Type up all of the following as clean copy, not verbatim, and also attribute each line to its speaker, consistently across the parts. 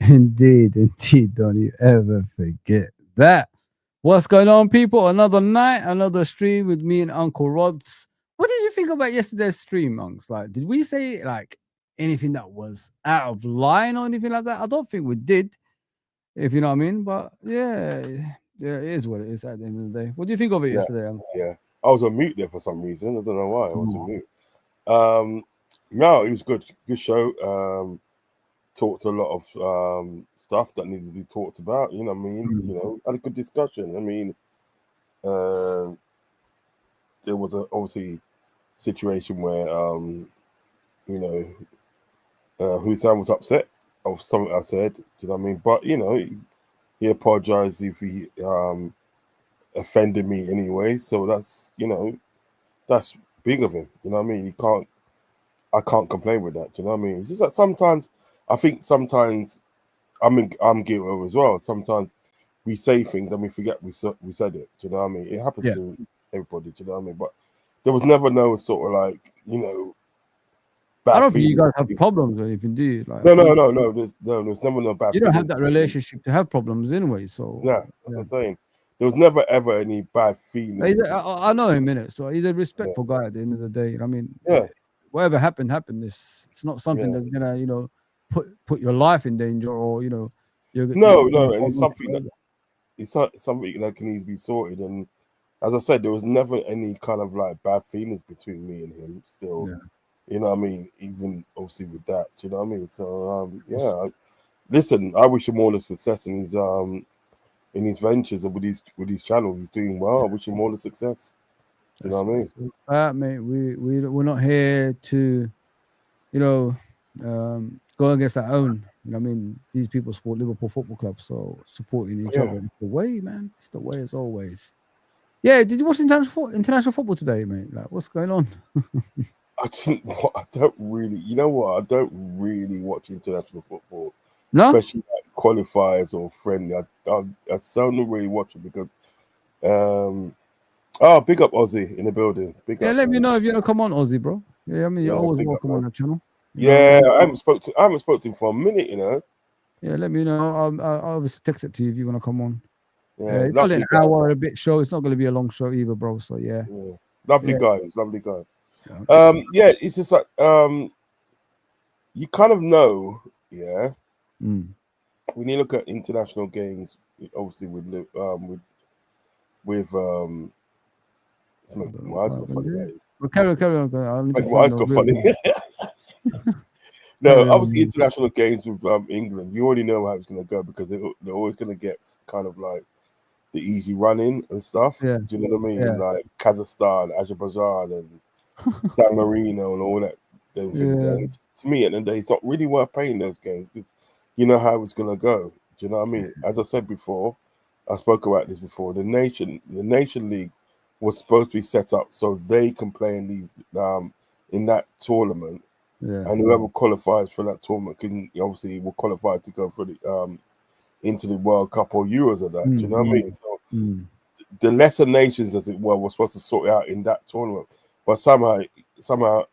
Speaker 1: Indeed, don't you ever forget that. What's going on, people? Another night, another stream with me and Uncle Rodz. What did you think about yesterday's stream, Monks? Like, did we say like anything that was out of line or anything like that? I don't think we did, if you know what I mean. But yeah, it is what it is at the end of the day. What do you think of it yesterday, Uncle?
Speaker 2: Yeah, I was on mute there for some reason. I don't know why I was on mute. No, it was good show. Talked a lot of stuff that needed to be talked about. You know what I mean? You know, had a good discussion. I mean, there was a obviously situation where you know, Hussein was upset of something I said. You know what I mean? But you know, he apologized if he offended me anyway. So that's, you know, that's big of him. You know what I mean? I can't complain with that. You know what I mean? It's just that sometimes I think I'm guilty of as well. Sometimes we say things and we forget we said it. Do you know what I mean? It happens to everybody. Do you know what I mean? But there was never no sort of like, you know, bad
Speaker 1: I don't think
Speaker 2: feeling.
Speaker 1: you guys have problems or anything, do you? Like,
Speaker 2: No. There's never no bad.
Speaker 1: You don't have that relationship to have problems anyway. So
Speaker 2: yeah, that's what I'm saying. There was never ever any bad feelings.
Speaker 1: I know him, innit? So he's a respectful guy at the end of the day. I mean, whatever happened. It's not something that's gonna, you know, put your life in danger, or you know,
Speaker 2: no, and it's something that can easily be sorted. And as I said, there was never any kind of like bad feelings between me and him. Still, you know what I mean. Even obviously with that, you know what I mean. So listen, I wish him all the success in his ventures and with his channel. He's doing well. I wish him all the success. You know what I mean?
Speaker 1: Mate, we're not here to, you know, go against our own. You know what I mean? These people support Liverpool Football Club, so supporting each other. It's the way, man. It's the way as always. Yeah, did you watch international football today, mate? Like, what's going on?
Speaker 2: I don't really. You know what? I don't really watch international football.
Speaker 1: No,
Speaker 2: especially like qualifiers or friendly. I seldom really watch it because. Big up Aussie in the building. Big up.
Speaker 1: Let me know if you want to come on, Aussie, bro. Yeah, I mean, you're always welcome on the channel.
Speaker 2: Yeah, I haven't spoke to him for a minute, you know.
Speaker 1: Yeah, let me know. I'll obviously text it to you if you want to come on.
Speaker 2: Yeah,
Speaker 1: it's only an hour a bit show. It's not going to be a long show either, bro. So yeah.
Speaker 2: Lovely guy. Yeah, it's just like you kind of know, when you look at international games, obviously with my eyes got funny.
Speaker 1: Well, carry on.
Speaker 2: My eyes got funny. No, obviously international games with England, you already know how it's going to go because they're always going to get kind of like the easy running and stuff.
Speaker 1: Yeah.
Speaker 2: Do you know what I mean? Like Kazakhstan, Azerbaijan, and San Marino and all that. And to me, at the end of the day, it's not really worth playing those games because you know how it's going to go. Do you know what I mean? As I said before, I spoke about this before. The Nation League was supposed to be set up so they can play in these in that tournament. And whoever qualifies for that tournament will qualify to go for the into the World Cup or Euros or that. Do you know what I mean? So the lesser nations, as it were supposed to sort it out in that tournament, but somehow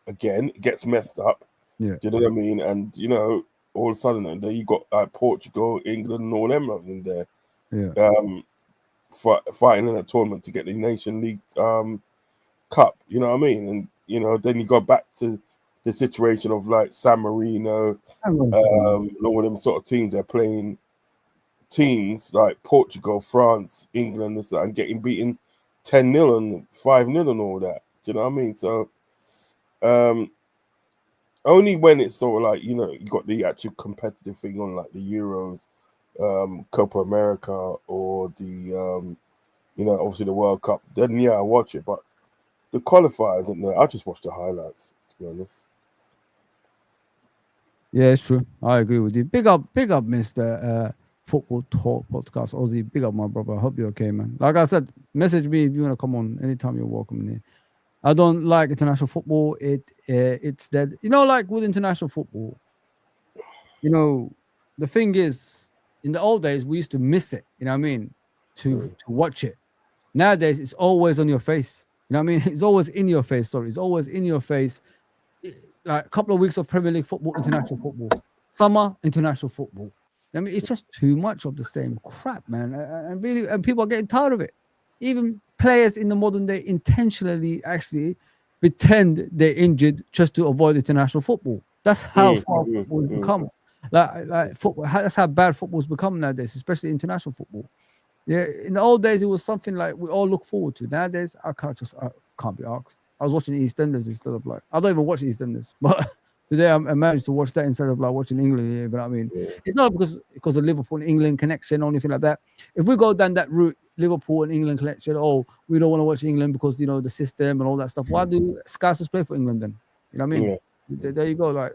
Speaker 2: again it gets messed up. Do you know what I mean? And you know, all of a sudden, there you got Portugal, England, and all them in there. Fighting in a tournament to get the Nation League Cup. You know what I mean? And you know, then you go back to the situation of like San Marino, all them sort of teams. They're playing teams like Portugal, France, England, and getting beaten 10-0 and 5-0 and all that. Do you know what I mean? So only when it's sort of like, you know, you got the actual competitive thing on like the Euros, Copa America, or the you know, obviously the World Cup, then I watch it. But the qualifiers, and I just watch the highlights, to be honest.
Speaker 1: Yeah, it's true. I agree with you. Big up, Mr. Football Talk Podcast. Ozzy, big up, my brother. I hope you're okay, man. Like I said, message me if you want to come on anytime. You're welcome in here. I don't like international football. It's dead. You know, like with international football, you know, the thing is, in the old days, we used to miss it. You know what I mean? To watch it. Nowadays, it's always on your face. You know what I mean? It's always in your face. Sorry, it's always in your face. Like a couple of weeks of Premier League football, international football, summer, international football. I mean, it's just too much of the same crap, man. And really, and people are getting tired of it. Even players in the modern day intentionally actually pretend they're injured just to avoid international football. That's how far football has become. Like football. That's how bad football's become nowadays, especially international football. Yeah, in the old days, it was something like we all look forward to. Nowadays, I can't be asked. I was watching EastEnders instead of like I don't even watch EastEnders, but today I managed to watch that instead of like watching England. You know what I mean? It's not because of Liverpool and England connection or anything like that. If we go down that route, Liverpool and England connection, oh, we don't want to watch England because you know the system and all that stuff. Why do Sky just play for England then? You know what I mean? There you go. Like,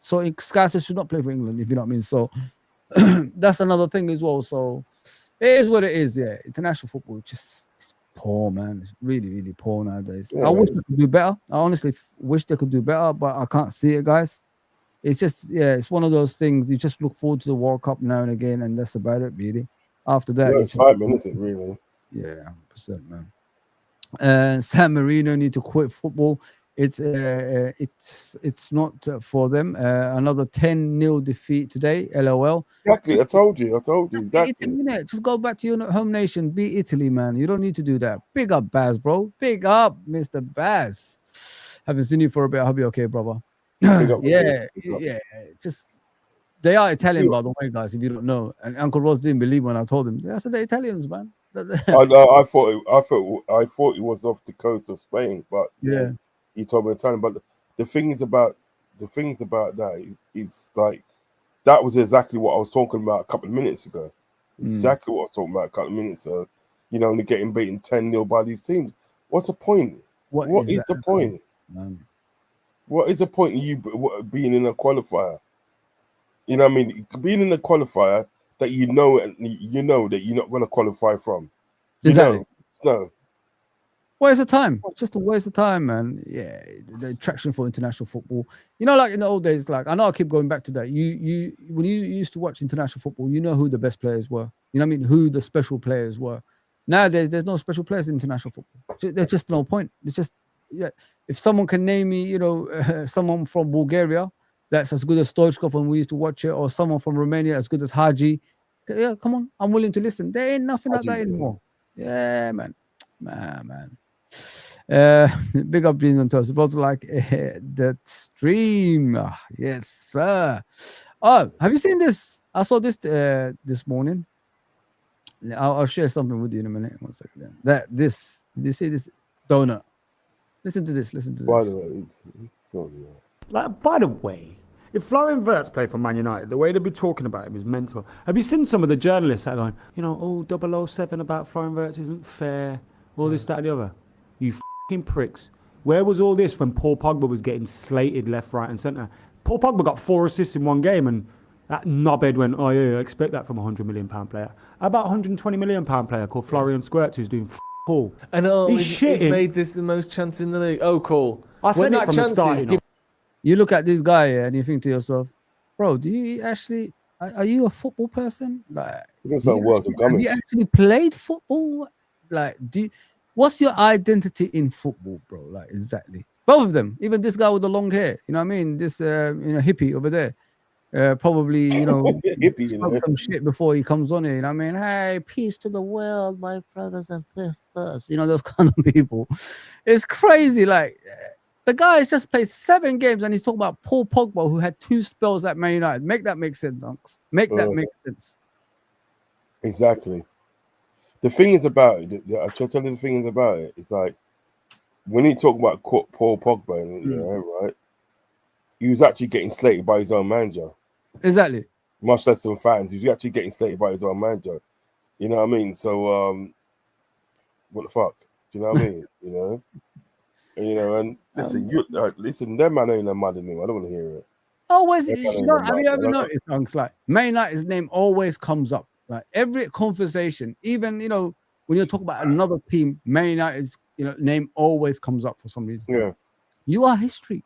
Speaker 1: so Sky should not play for England if you know what I mean. So that's another thing as well. So it is what it is. Yeah, international football just it's poor, man. It's really, really poor nowadays. I wish they could do better. I honestly wish they could do better, but I can't see it, guys. It's just it's one of those things. You just look forward to the World Cup now and again, and that's about it, really. After that,
Speaker 2: it's excitement, isn't it? Really?
Speaker 1: Yeah, 100%, man. San Marino need to quit football. It's not for them. Another 10-0 defeat today. LOL.
Speaker 2: Exactly. I told you. Exactly.
Speaker 1: Italy, just go back to your home nation. Be Italy, man. You don't need to do that. Big up, Baz, bro. Big up, Mr. Baz. Haven't seen you for a bit. I hope you're okay, brother. Yeah. Just they are Italian, by the way, guys. If you don't know, and Uncle Rodz didn't believe when I told him. I said they're Italians, man.
Speaker 2: I thought it was off the coast of Spain, but yeah, he told me Italian. But the things about that is like that was exactly what I was talking about a couple of minutes ago. Exactly what I was talking about a couple of minutes ago. You know, only getting beaten 10-0 by these teams. What's the point? What is the point? Man. What is the point of you being in a qualifier? You know what I mean? Being in a qualifier that you know that you're not going to qualify from.
Speaker 1: Exactly.
Speaker 2: No.
Speaker 1: Waste of time. Just a waste of time, man. Yeah, the attraction for international football. You know, like in the old days, like I know I keep going back to that. You when you used to watch international football, you know who the best players were. You know what I mean? Who the special players were. Nowadays, there's no special players in international football. There's just no point. It's just if someone can name me, you know, someone from Bulgaria that's as good as Stoichkov when we used to watch it, or someone from Romania as good as Haji. Yeah, come on, I'm willing to listen. There ain't nothing like that anymore. Yeah, man. Big up Jeans and Toast. Both like that stream. Yes, sir. Oh, have you seen this? I saw this this morning. I'll share something with you in a minute. 1 second. Did you see this donut? Listen to this.
Speaker 3: By the way, if Florian Wirtz played for Man United, the way they'd be talking about him is mental. Have you seen some of the journalists that are going, you know, 007 about Florian Wirtz isn't fair, all this, that, and the other? You fucking pricks. Where was all this when Paul Pogba was getting slated left, right, and centre? Paul Pogba got 4 assists in one game, and that knobhead went, oh yeah, I expect that from a £100 million player. How about a £120 million player called Florian Wirtz who's doing all?
Speaker 4: I know, he's made this the most chance in the league. Oh, cool.
Speaker 3: I said that from the start.
Speaker 1: You look at this guy and you think to yourself, bro, do you actually, are you a football person? Like, have you actually played football? Like, what's your identity in football, bro? Like, exactly. Both of them, even this guy with the long hair, you know what I mean? This, hippie over there, probably, hippie, some shit before he comes on here, you know what I mean? Hey, peace to the world, my brothers and sisters, those kind of people. It's crazy, like, the guy has just played 7 games and he's talking about Paul Pogba, who had 2 spells at Man United. Make that make sense, Unks. Make that make sense.
Speaker 2: Exactly. The thing is about it, I'll tell you the thing is about it. It's like, when you talk about Paul Pogba, right, he was actually getting slated by his own manager.
Speaker 1: Exactly.
Speaker 2: Much less than fans. He was actually getting slated by his own manager. You know what I mean? So, what the fuck? Do you know what I mean? And listen, them man ain't no mad at me. I don't want to hear it.
Speaker 1: Always,
Speaker 2: They don't
Speaker 1: you
Speaker 2: even
Speaker 1: know, have you
Speaker 2: matter.
Speaker 1: ever noticed, Unks, like Man United's name always comes up. Like every conversation, even when you talk about another team, Man United's name always comes up for some reason.
Speaker 2: Yeah.
Speaker 1: You are history.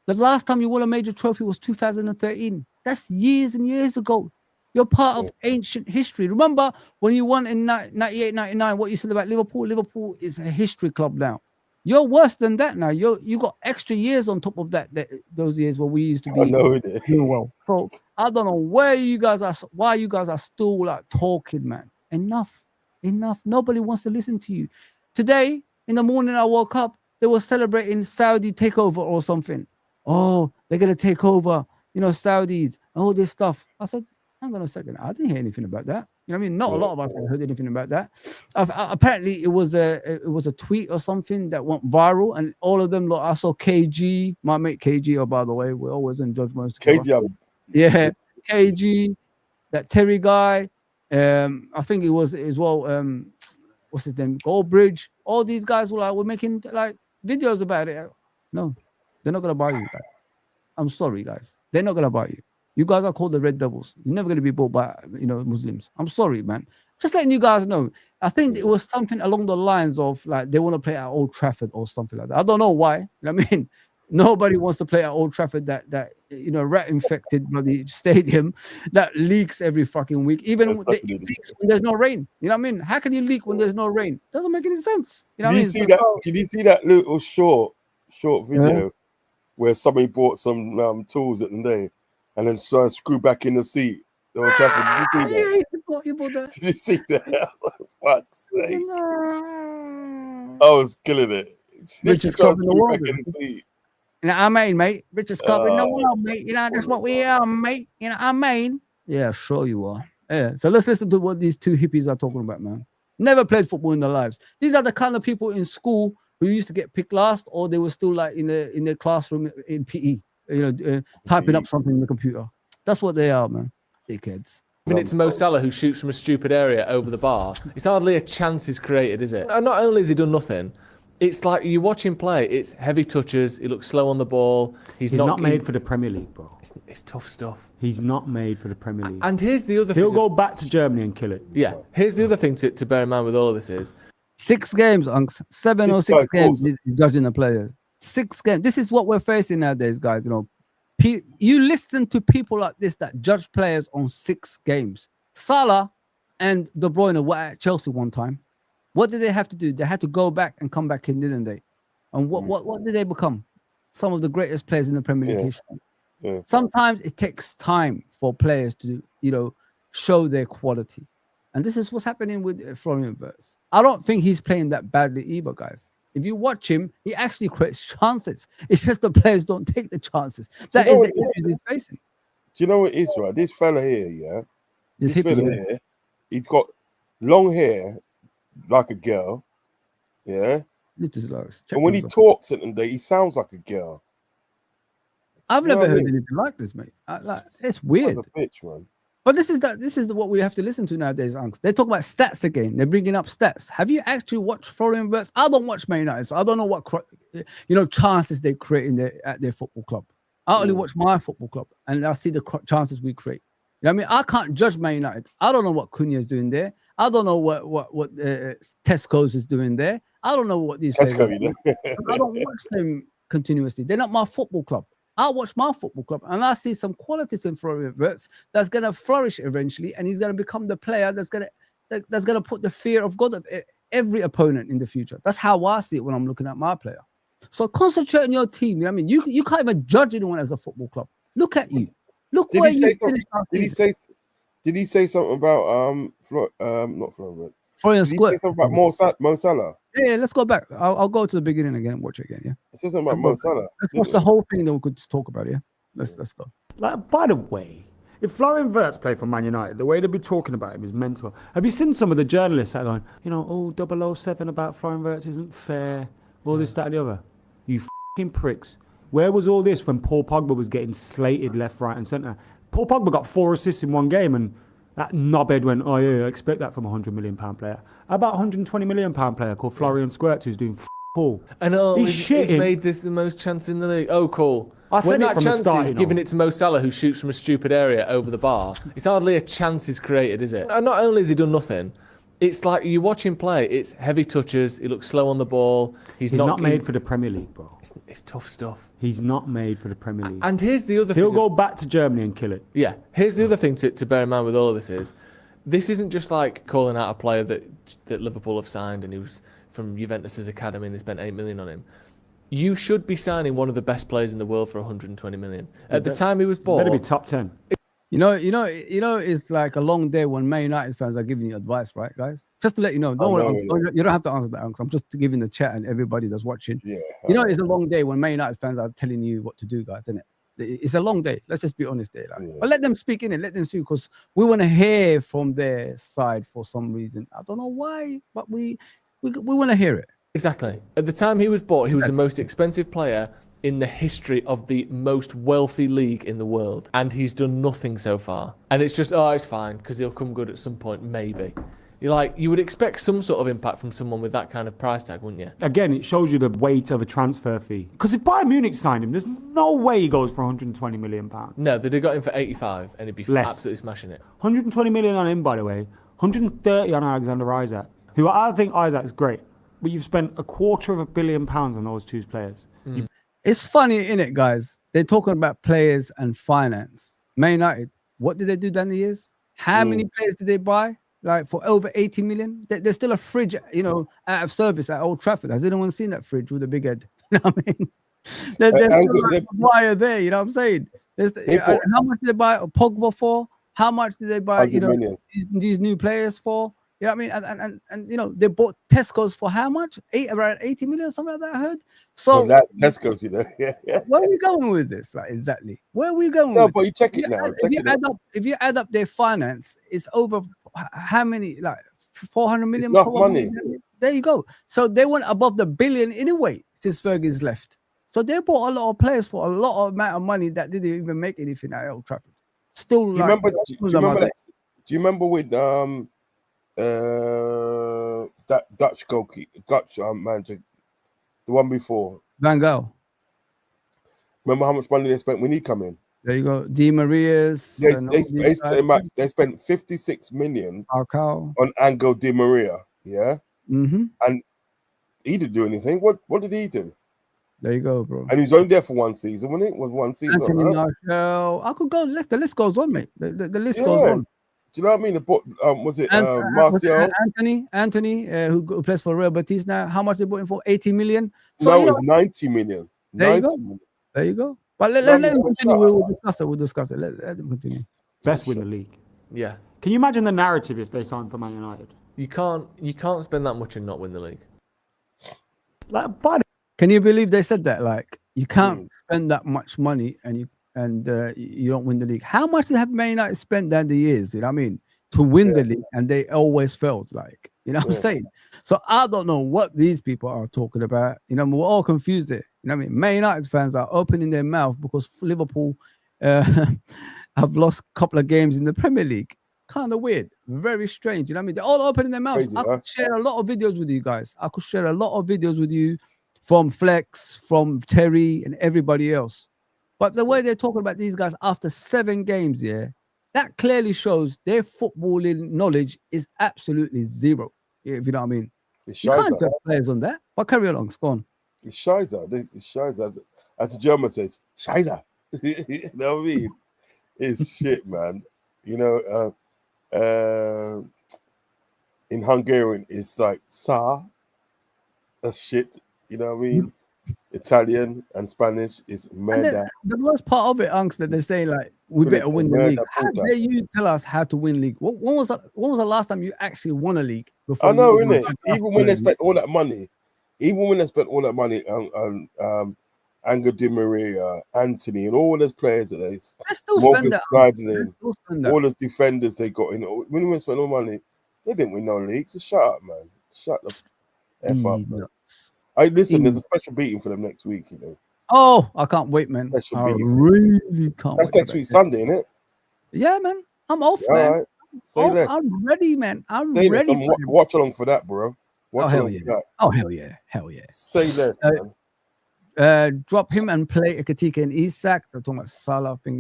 Speaker 1: The last time you won a major trophy was 2013. That's years and years ago. You're part of ancient history. Remember when you won in 98, 99, what you said about Liverpool? Liverpool is a history club now. You're worse than that now. You got extra years on top of that those years where we used to be
Speaker 2: I know it.
Speaker 1: doing well. So I don't know why you guys are still like talking, man. Enough. Nobody wants to listen to you. Today, in the morning, I woke up, they were celebrating Saudi takeover or something. Oh, they're gonna take over, Saudis, all this stuff. I said, hang on a second, I didn't hear anything about that. You know what I mean? Not a lot of us have heard anything about that. Apparently, it was a tweet or something that went viral, and all of them. Look, I saw KG, my mate KG. Oh, by the way, we're always in judgments.
Speaker 2: KG.
Speaker 1: Yeah, KG, that Terry guy. I think it was as well. What's his name? Goldbridge. All these guys were making like videos about it. No, they're not gonna buy you, guys. I'm sorry, guys. They're not gonna buy you. You guys are called the Red Devils. You're never going to be bought by, Muslims. I'm sorry, man. Just letting you guys know. I think it was something along the lines of like they want to play at Old Trafford or something like that. I don't know why. You know what I mean? Nobody wants to play at Old Trafford. That rat-infected bloody stadium that leaks every fucking week. Even it leaks when there's no rain. You know what I mean? How can you leak when there's no rain? Doesn't make any sense. You know what I mean?
Speaker 2: Did you see that little short video where somebody bought some tools at the day? And then screw back in the seat. Did you see that?
Speaker 1: You bought that.
Speaker 2: Did you see that? Fuck's sake. I was killing it.
Speaker 1: Richest club in the world. You know what I mean, mate? Richest club in the world, mate. That's what we are, mate. You know what I mean? Yeah, sure you are. Yeah. So let's listen to what these two hippies are talking about, man. Never played football in their lives. These are the kind of people in school who used to get picked last, or they were still like in their classroom in PE. Typing up something in the computer. That's what they are, man. Dickheads.
Speaker 4: I mean, it's Mo Salah who shoots from a stupid area over the bar. It's hardly a chance is created, is it? And not only has he done nothing, it's like you watch him play. It's heavy touches. He looks slow on the ball. He's not made
Speaker 3: for the Premier League, bro.
Speaker 4: It's tough stuff.
Speaker 3: He's not made for the Premier League.
Speaker 4: And here's the other thing.
Speaker 3: He'll go back to Germany and kill it.
Speaker 4: Yeah. Here's the other thing to bear in mind with all of this is
Speaker 1: 6 games, Unks. 7 or 6 games he's judging the players. 6 games. This is what we're facing nowadays, guys. You listen to people like this that judge players on 6 games. Salah and De Bruyne were at Chelsea one time. What did they have to do? They had to go back and come back in, didn't they? And what did they become? Some of the greatest players in the Premier League history. Yeah. Sometimes it takes time for players to, show their quality. And this is what's happening with Florian Wirtz. I don't think he's playing that badly either, guys. If you watch him, he actually creates chances. It's just the players don't take the chances. That is the issue he's facing.
Speaker 2: Do you know what it is, right? This fella here, yeah? This fella here, he's got long hair like a girl, yeah? And when he talks at the day, he sounds like a girl.
Speaker 1: I've never heard anything like this, mate. It's weird.
Speaker 2: That's a bitch, man.
Speaker 1: But this is what we have to listen to nowadays, Unks. They talk about stats again. They're bringing up stats. Have you actually watched Florian Wirtz? I don't watch Man United, so I don't know what chances they create at their football club. I only watch my football club, and I see the chances we create. You know what I mean? I can't judge Man United. I don't know what Cunha is doing there. I don't know what Tesco's is doing there. I don't know what these players are doing. I don't watch them continuously. They're not my football club. I watch my football club and I see some qualities in Florian Wirtz that's going to flourish eventually, and he's going to become the player that's going to put the fear of God of every opponent in the future. That's how I see it when I'm looking at my player. So concentrate on your team. You know what I mean? You can't even judge anyone as a football club. Look at you. Look where you finished last season.
Speaker 2: Did he say something about not Florian Wirtz?
Speaker 1: Florian
Speaker 2: Did he say something about Mo Salah?
Speaker 1: Yeah, let's go back. I'll go to the beginning again and watch it again. Yeah.
Speaker 2: It says something about Mo Salah.
Speaker 1: Let's watch the whole thing that we could talk about. Yeah. Let's go.
Speaker 3: Like, by the way, if Florian Wirtz played for Man United, the way they'd be talking about him is mental. Have you seen some of the journalists that are going, 007 about Florian Wirtz isn't fair, all this, that, and the other? You fucking pricks. Where was all this when Paul Pogba was getting slated left, right, and centre? Paul Pogba got 4 assists in one game, and that knobhead went, oh yeah, I expect that from a £100 million player. How about a £120 million player called Florian Squirt, who's doing Cool.
Speaker 4: I know
Speaker 3: He's
Speaker 4: he's
Speaker 3: shitting.
Speaker 4: made this the most chance in the league. Oh, cool.
Speaker 3: I said
Speaker 4: When
Speaker 3: it
Speaker 4: that
Speaker 3: from the
Speaker 4: chance
Speaker 3: start,
Speaker 4: is
Speaker 3: you know.
Speaker 4: giving it to Mo Salah, who shoots from a stupid area over the bar, it's hardly a chance is created, is it? And not only has he done nothing, it's like you watch him play, it's heavy touches, he looks slow on the ball.
Speaker 3: He's not made for the Premier League, bro.
Speaker 4: It's tough stuff.
Speaker 3: He's not made for the Premier League.
Speaker 4: And here's the other thing.
Speaker 3: He'll go back to Germany and kill it.
Speaker 4: Yeah, here's the other thing to bear in mind with all of this is, this isn't just like calling out a player that Liverpool have signed and he was from Juventus's academy and they spent 8 million on him. You should be signing one of the best players in the world for 120 million. At the time he was bought,
Speaker 3: Better be top 10.
Speaker 1: You know, it's like a long day when Man United fans are giving you advice, right, guys? Just to let you know, don't worry, you don't have to answer that. I'm just giving the chat and everybody that's watching.
Speaker 2: Yeah,
Speaker 1: you know, it's a long day when Man United fans are telling you what to do, guys, isn't it? It's a long day. Let's just be honest there. Like.
Speaker 2: Yeah.
Speaker 1: But let them speak in it. Let them speak because we want to hear from their side for some reason. I don't know why, but we want to hear it.
Speaker 4: Exactly. At the time he was bought, he was the most expensive player in the history of the most wealthy league in the world. And he's done nothing so far. And it's just, it's fine, because he'll come good at some point, maybe. You would expect some sort of impact from someone with that kind of price tag, wouldn't you?
Speaker 3: Again, it shows you the weight of a transfer fee. Because if Bayern Munich signed him, there's no way he goes for 120 million pounds.
Speaker 4: No, they'd have got him for 85 and he'd be absolutely smashing it.
Speaker 3: 120 million on him, by the way. 130 on Alexander Isak, who I think Isak's great. But you've spent £250 million on those two players.
Speaker 4: Mm.
Speaker 1: It's funny, innit, guys? They're talking about players and finance. Man United, what did they do down the years? How many players did they buy? Like for over 80 million? There's still a fridge, out of service at Old Trafford. Has anyone seen that fridge with a big head? You know what I mean? There's still like a wire there, you know what I'm saying? How much did they buy Pogba for? How much did they buy, these new players for? You know what I mean? And they bought Tesco's for how much? Around 80 million, something like that, I heard. So
Speaker 2: that Tesco's, yeah.
Speaker 1: Where are we going with this? Like exactly. Where are we going
Speaker 2: No,
Speaker 1: with
Speaker 2: but
Speaker 1: this?
Speaker 2: you check it now.
Speaker 1: If you add up their finance, it's over how many? Like 400 million.
Speaker 2: Enough money.
Speaker 1: There you go. So they went above the billion anyway since Fergie's left. So they bought a lot of players for a lot of amount of money that didn't even make anything at Old Trafford. Still,
Speaker 2: do you remember with that Dutch goalkeeper, Dutch manager, the one before
Speaker 1: Van Gaal?
Speaker 2: Remember how much money they spent when he come in?
Speaker 1: There you go. Di Maria's.
Speaker 2: They spent 56 million on Angel Di Maria. Yeah.
Speaker 1: Mm-hmm.
Speaker 2: And he didn't do anything. What did he do?
Speaker 1: There you go, bro.
Speaker 2: And he was only there for one season, wasn't it? Was one season.
Speaker 1: Anthony Martial. I could go. The list goes on, mate. The list goes on.
Speaker 2: Do you know what I mean? Was it Martial?
Speaker 1: Anthony, who plays for Real Betis now. How much they bought him for? 80 million.
Speaker 2: So no, it was 90 million.
Speaker 1: There you go. But let them continue. We'll discuss it. Let them continue.
Speaker 3: Best win the league.
Speaker 4: Yeah.
Speaker 3: Can you imagine the narrative if they signed for Man United?
Speaker 4: You can't spend that much and not win the league.
Speaker 1: Can you believe they said that? Like you can't spend that much money and you don't win the league. How much have Man United spent down the years? You know what I mean? To win the league, and they always failed. Like what I'm saying. So I don't know what these people are talking about. We're all confused there. You know what I mean? Man United fans are opening their mouth because Liverpool have lost a couple of games in the Premier League. Kind of weird, very strange. You know what I mean? They're all opening their mouths.
Speaker 2: Crazy,
Speaker 1: I could share a lot of videos with you guys. I could share a lot of videos with you from Flex, from Terry, and everybody else. But the way they're talking about these guys after 7 games, that clearly shows their footballing knowledge is absolutely zero. If you know what I mean. You can't judge players on that. But carry along, go on.
Speaker 2: It's Scheiße. It's Scheiße. As the German says, Scheiße. You know what I mean? It's shit, man. In Hungarian, it's like sa. That's shit. You know what I mean? Italian and Spanish is murder.
Speaker 1: The worst part of it, Unks, that they're saying like we better win the league. How dare you tell us how to win league? When was the last time you actually won a league?
Speaker 2: I know, innit? Even when they spent all that money, on Angel Di Maria, Anthony, and all those players that they
Speaker 1: still spend that.
Speaker 2: All those defenders they got in. When we spent all money, they didn't win no leagues. So shut up, man. Shut the F up, man. Listen, there's a special beating for them next week,
Speaker 1: Oh, I can't wait, man. I really can't wait.
Speaker 2: That's next week, Sunday, isn't it?
Speaker 1: Yeah, man. I'm off, man.
Speaker 2: Right.
Speaker 1: I'm ready, man. I'm ready.
Speaker 2: Watch along for that, bro.
Speaker 1: Oh hell yeah! Oh hell yeah! Hell yeah!
Speaker 2: Say less, man.
Speaker 1: Drop him and play Ekatika and Isak. They're talking about Salah. I think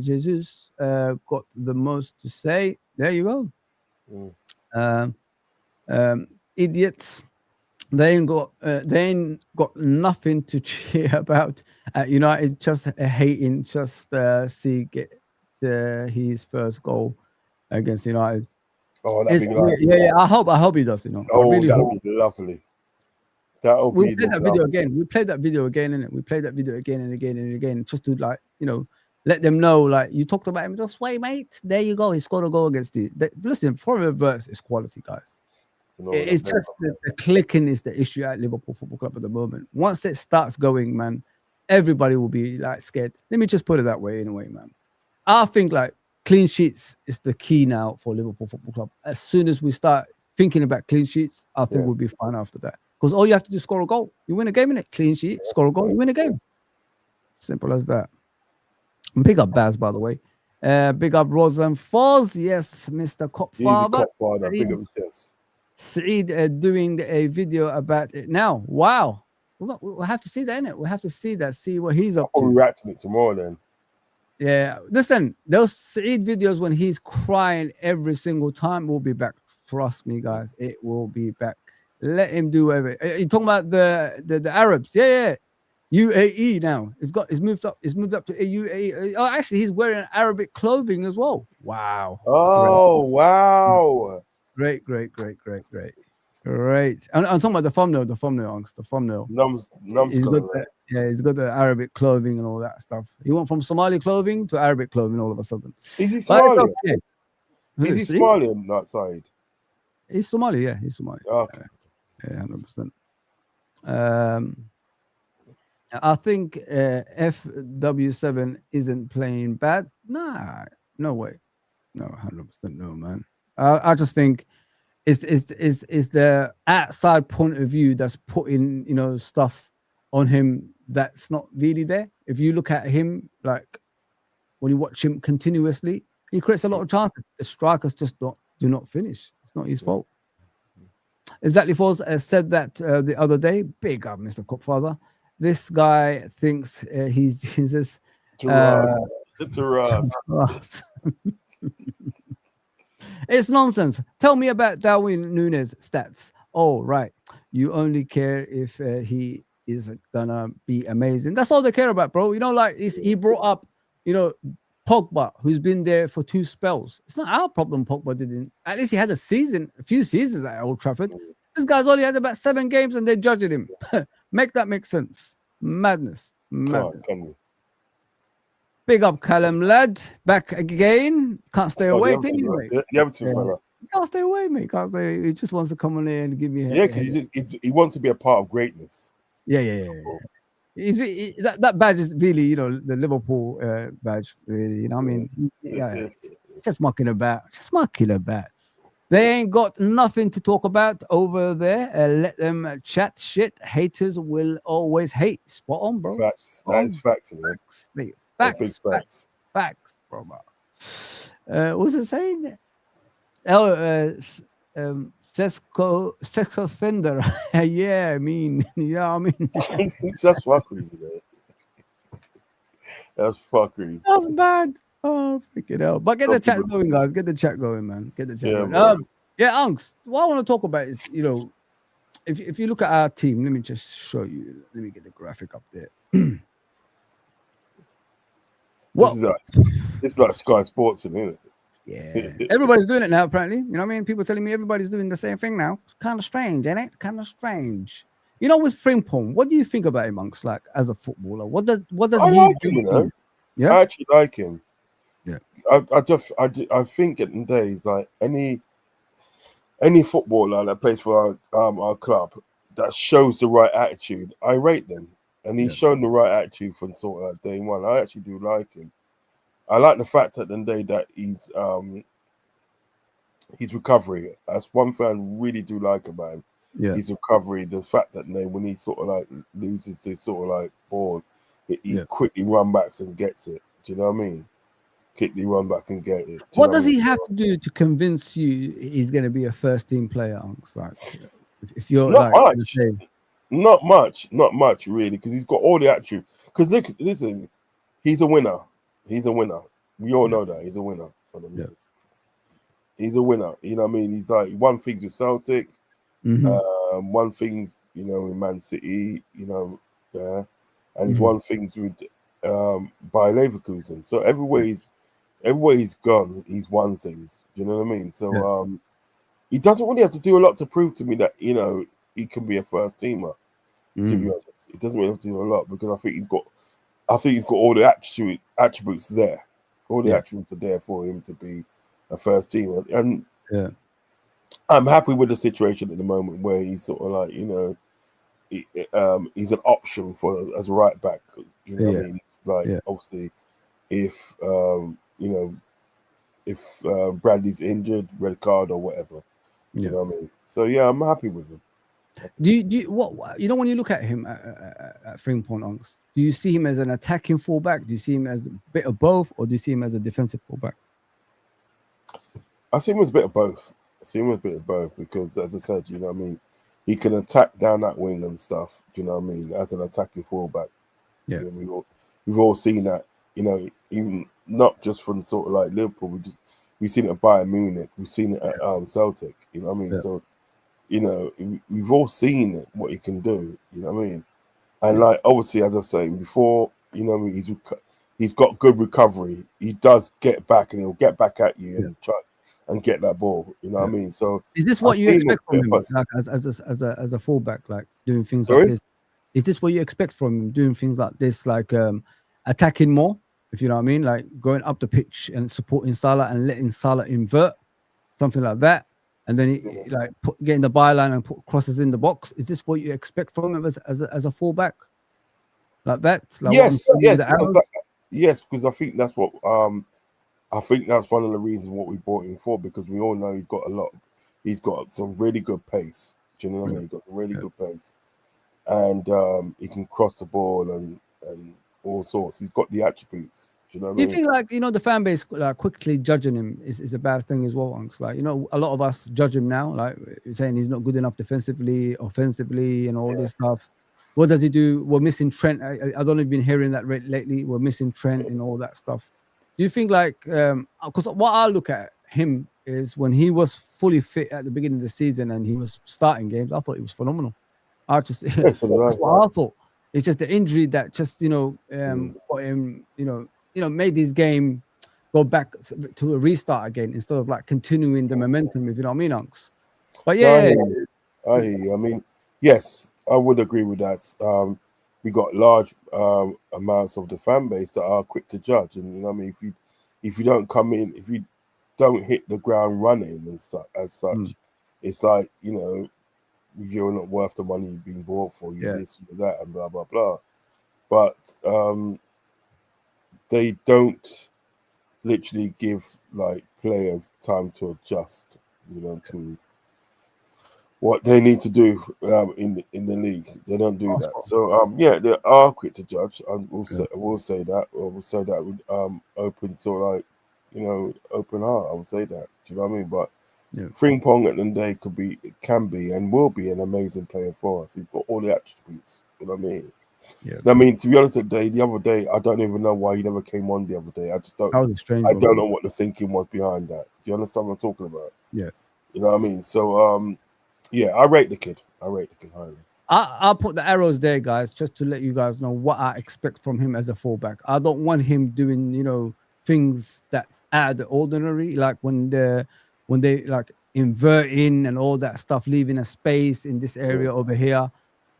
Speaker 1: Jesus got the most to say. There you go. Idiots. They ain't got nothing to cheer about at United. Just hating. Just get his first goal against United.
Speaker 2: Oh, that'd be lovely.
Speaker 1: Yeah. I hope he does.
Speaker 2: Oh,
Speaker 1: I really
Speaker 2: that'd
Speaker 1: hope.
Speaker 2: be lovely. That'll
Speaker 1: We'll play that video again. We played that video again, innit? We played that video again and again and again, just to let them know, like, you talked about him this way, mate. There you go. He scored a goal against you. Listen, foreign reverse is quality, guys. It's just the clicking is the issue at Liverpool Football Club at the moment. Once it starts going, man, everybody will be like scared. Let me just put it that way, in a way, man. I think like clean sheets is the key now for Liverpool Football Club. As soon as we start thinking about clean sheets, I think we'll be fine after that. Because all you have to do is score a goal. You win a game, innit? Clean sheet, score a goal, you win a game. Simple as that. Big up Baz, by the way. Big up Rodz and Foz. Yes, Mr. Copfather.
Speaker 2: Big up yes.
Speaker 1: Saeed doing a video about it now. Wow. We'll have to see that, innit? We'll have to see that, see what he's up to.
Speaker 2: I'll react to it tomorrow then.
Speaker 1: Yeah. Listen, those Saeed videos when he's crying every single time will be back. Trust me, guys. It will be back. Let him do whatever. You talking about the Arabs? Yeah. UAE now. It's moved up. It's moved up to UAE. Oh, actually, he's wearing Arabic clothing as well. Wow.
Speaker 2: Oh, wow.
Speaker 1: Great. I'm talking about the thumbnail, Unks, the thumbnail. He's got the Arabic clothing and all that stuff. He went from Somali clothing to Arabic clothing all of a sudden.
Speaker 2: Is he Somali? Is he Somali on that side?
Speaker 1: He's Somali, yeah. He's Somali.
Speaker 2: Okay.
Speaker 1: Yeah, 100%. I think FW7 isn't playing bad. Nah, no way. No, 100% no, man. I just think it's the outside point of view that's putting stuff on him that's not really there. If you look at him, like when you watch him continuously, he creates a lot of chances. The strikers just do not finish. It's not his fault. Exactly, Foz said that the other day. Big up, Mr. Cookfather. This guy thinks he's Jesus. It's nonsense. Tell me about Darwin Núñez stats. Oh, right. You only care if he is gonna be amazing. That's all they care about, bro. Like he brought up, Pogba, who's been there for 2 spells. It's not our problem. Pogba didn't. At least he had a few seasons at Old Trafford. This guy's only had about 7 games, and they're judging him. Make that make sense. Madness. Big up Callum, lad. Back again. Can't stay away. Anyway.
Speaker 2: Can't
Speaker 1: stay away, mate. Can't stay. He just wants to come on here and give me a
Speaker 2: because he wants to be a part of greatness.
Speaker 1: Yeah. That badge is really, the Liverpool badge, really. I mean, just mucking about. They ain't got nothing to talk about over there. Let them chat shit. Haters will always hate. Spot on, bro.
Speaker 2: Facts. That is facts, man.
Speaker 1: Facts, bro. What's it saying? Sex offender. Yeah, I mean.
Speaker 2: That's fuckery, man. That's fuckery.
Speaker 1: That's bad. Oh, freaking hell. But get the chat going, guys. Get the chat going, man. Get the chat going. Unks, what I want to talk about is, if you look at our team, let me just show you. Let me get the graphic up there.
Speaker 2: It's like Sky Sports, isn't it?
Speaker 1: Yeah. Everybody's doing it now, apparently. You know what I mean? People telling me everybody's doing the same thing now. It's kind of strange, isn't it? Kind of strange. With Frimpong, what do you think about him, Unks, like, as a footballer? What does he do? Yeah?
Speaker 2: I actually like him.
Speaker 1: Yeah.
Speaker 2: I think at the day, like any footballer that plays for our club that shows the right attitude, I rate them. And he's shown the right attitude from sort of day one. I actually do like him. I like the fact at the end of the day that he's recovery. That's one thing I really do like about him. Yeah. His recovery. The fact that when he sort of like loses the sort of like ball, he quickly run back and gets it. Do you know what I mean? Quickly run back and get it.
Speaker 1: What does he have to do to convince you he's going to be a first team player? Like, If you're
Speaker 2: Not
Speaker 1: like
Speaker 2: much. Not much really, because he's got all the attributes. Because listen, he's a winner. He's a winner. We all know that he's a winner. He's a winner. You know what I mean? He's like won things with Celtic, won things, you know, in Man City, you know, and he's won things with by Leverkusen. So everywhere he's gone, he's won things. You know what I mean? So he doesn't really have to do a lot to prove to me that, you know, he can be a first teamer. To be honest, he doesn't really have to do a lot, because I think he's got all the attributes there. All the attributes are there for him to be a first teamer, and I'm happy with the situation at the moment where he's sort of like, you know, he's an option for as a right back. You know what I mean? Like obviously, if you know, if Bradley's injured, red card or whatever. You know what I mean? So yeah, I'm happy with him.
Speaker 1: Do you what you know, when you look at him at Frimpong, do you see him as an attacking fullback? Do you see him as a bit of both, or do you see him as a defensive fullback?
Speaker 2: I see him as a bit of both. Because, as I said, you know what I mean, he can attack down that wing and stuff. Do you know what I mean? As an attacking fullback. Yeah, you know, we've all seen that. You know, even not just from sort of like Liverpool. We've seen it at Bayern Munich. We've seen it at Celtic. You know what I mean? So, you know, we've all seen it, what he can do. You know what I mean? And like obviously, as I say before, you know what I mean, he's got good recovery. He does get back, and he'll get back at you and try and get that ball. You know what I mean? So
Speaker 1: is this what you expect from him, like as a fullback, like doing things like this? Is this what you expect from him, doing things like this, like attacking more? If you know what I mean, like going up the pitch and supporting Salah and letting Salah invert, something like that. And then he, like getting the byline and put crosses in the box. Is this what you expect from him as a fullback, like that? Like
Speaker 2: yes, because I think that's what I think that's one of the reasons what we brought him for, because we all know he's got some really good pace. Do you know what I mean? He's got really good pace, and he can cross the ball and all sorts. He's got the attributes. You know what I mean?
Speaker 1: Think like, you know, the fan base like quickly judging him is a bad thing as well? Like, you know, a lot of us judge him now, like saying he's not good enough defensively, offensively, and all this stuff. What does he do? We're missing Trent. I don't have been hearing that lately. We're missing Trent and all that stuff. Do you think like because what I look at him is when he was fully fit at the beginning of the season and he was starting games, I thought he was phenomenal. That's what I thought. It's just the injury that just, you know, got him, you know, made his game go back to a restart again instead of like continuing the momentum, if you know what I mean, Unks. But
Speaker 2: I hear you. I mean, yes, I would agree with that. We got large amounts of the fan base that are quick to judge, and you know what I mean, if you don't come in, if you don't hit the ground running as such, it's like, you know, you're not worth the money you've been bought for. You this, you that, and blah blah blah. But they don't literally give like players time to adjust, you know, to what they need to do in the league. They don't do that. So yeah, they are quick to judge. I will say that. I will say that with open sort of like, you know, open heart. I will say that. Do you know what I mean? But Frimpong at the end of the day can be and will be an amazing player for us. He's got all the attributes. You know what I mean? Yeah. I mean, to be honest, the other day, I don't even know why he never came on the other day. I just don't. That was strange. I don't know what the thinking was behind that. Do you understand what I'm talking about?
Speaker 1: Yeah.
Speaker 2: You know what I mean? So yeah, I rate the kid. Highly.
Speaker 1: I'll put the arrows there, guys, just to let you guys know what I expect from him as a fullback. I don't want him doing, you know, things that's out of the ordinary, like when they like inverting and all that stuff, leaving a space in this area over here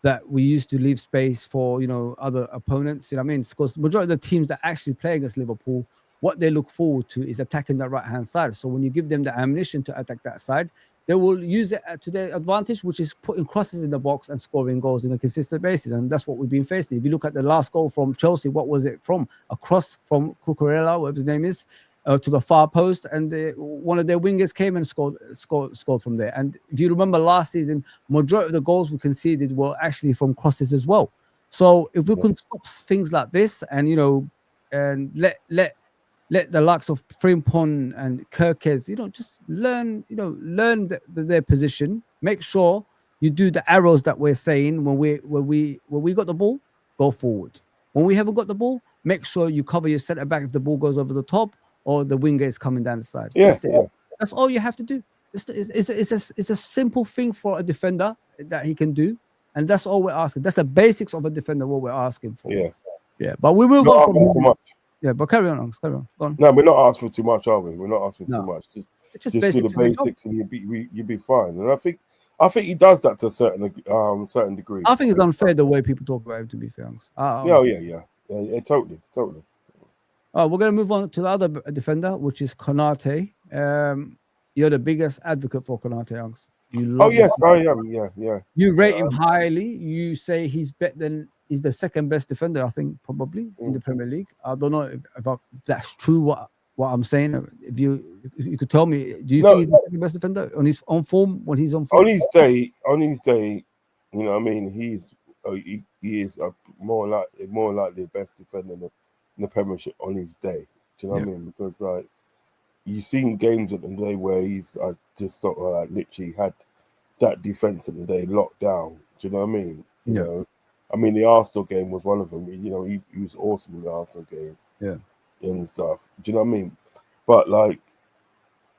Speaker 1: that we used to leave space for, you know, other opponents. You know what I mean? Because the majority of the teams that actually play against Liverpool, what they look forward to is attacking that right-hand side. So when you give them the ammunition to attack that side, they will use it to their advantage, which is putting crosses in the box and scoring goals on a consistent basis. And that's what we've been facing. If you look at the last goal from Chelsea, what was it from? A cross from Cucurella, whatever his name is, to the far post, and one of their wingers came and scored from there. And if you remember last season, majority of the goals we conceded were actually from crosses as well. So if we can stop things like this, and you know, and let the likes of Frimpong and Kirkes, you know, just learn their position, make sure You do the arrows that we're saying when we got the ball, go forward. When we haven't got the ball, make sure you cover your centre back if the ball goes over the top or the winger is coming down the side.
Speaker 2: Yeah,
Speaker 1: That's it. That's all you have to do. It's a simple thing for a defender that he can do, and that's all we're asking. That's the basics of a defender. What we're asking for. Yeah. But we move on from
Speaker 2: too much.
Speaker 1: Yeah, but carry on. Go on.
Speaker 2: No, we're not asking for too much, are we? We're not asking for too much. Just do
Speaker 1: basics
Speaker 2: the basics, and you'll be fine. And I think he does that to a certain degree.
Speaker 1: I think it's unfair the way people talk about him. To be fair,
Speaker 2: yeah, totally.
Speaker 1: Oh, we're gonna move on to the other defender, which is Konate. You're the biggest advocate for Konate, Unks. You love
Speaker 2: yes, I am. Yeah.
Speaker 1: You rate him highly. You say he's he's the second best defender, I think, probably in the Premier League. I don't know if that's true. What I'm saying. If you could tell me, do you think he's the second best defender on his own form when he's on form?
Speaker 2: On his day, you know what I mean. He is more likely the best defender in the Premiership on his day. Do you know what I mean? Because like you've seen games at the day where I just thought literally had that defense at the day locked down. Do you know what I mean? You know, I mean the Arsenal game was one of them. You know, he was awesome in the Arsenal game.
Speaker 1: Yeah.
Speaker 2: And stuff. Do you know what I mean? But like,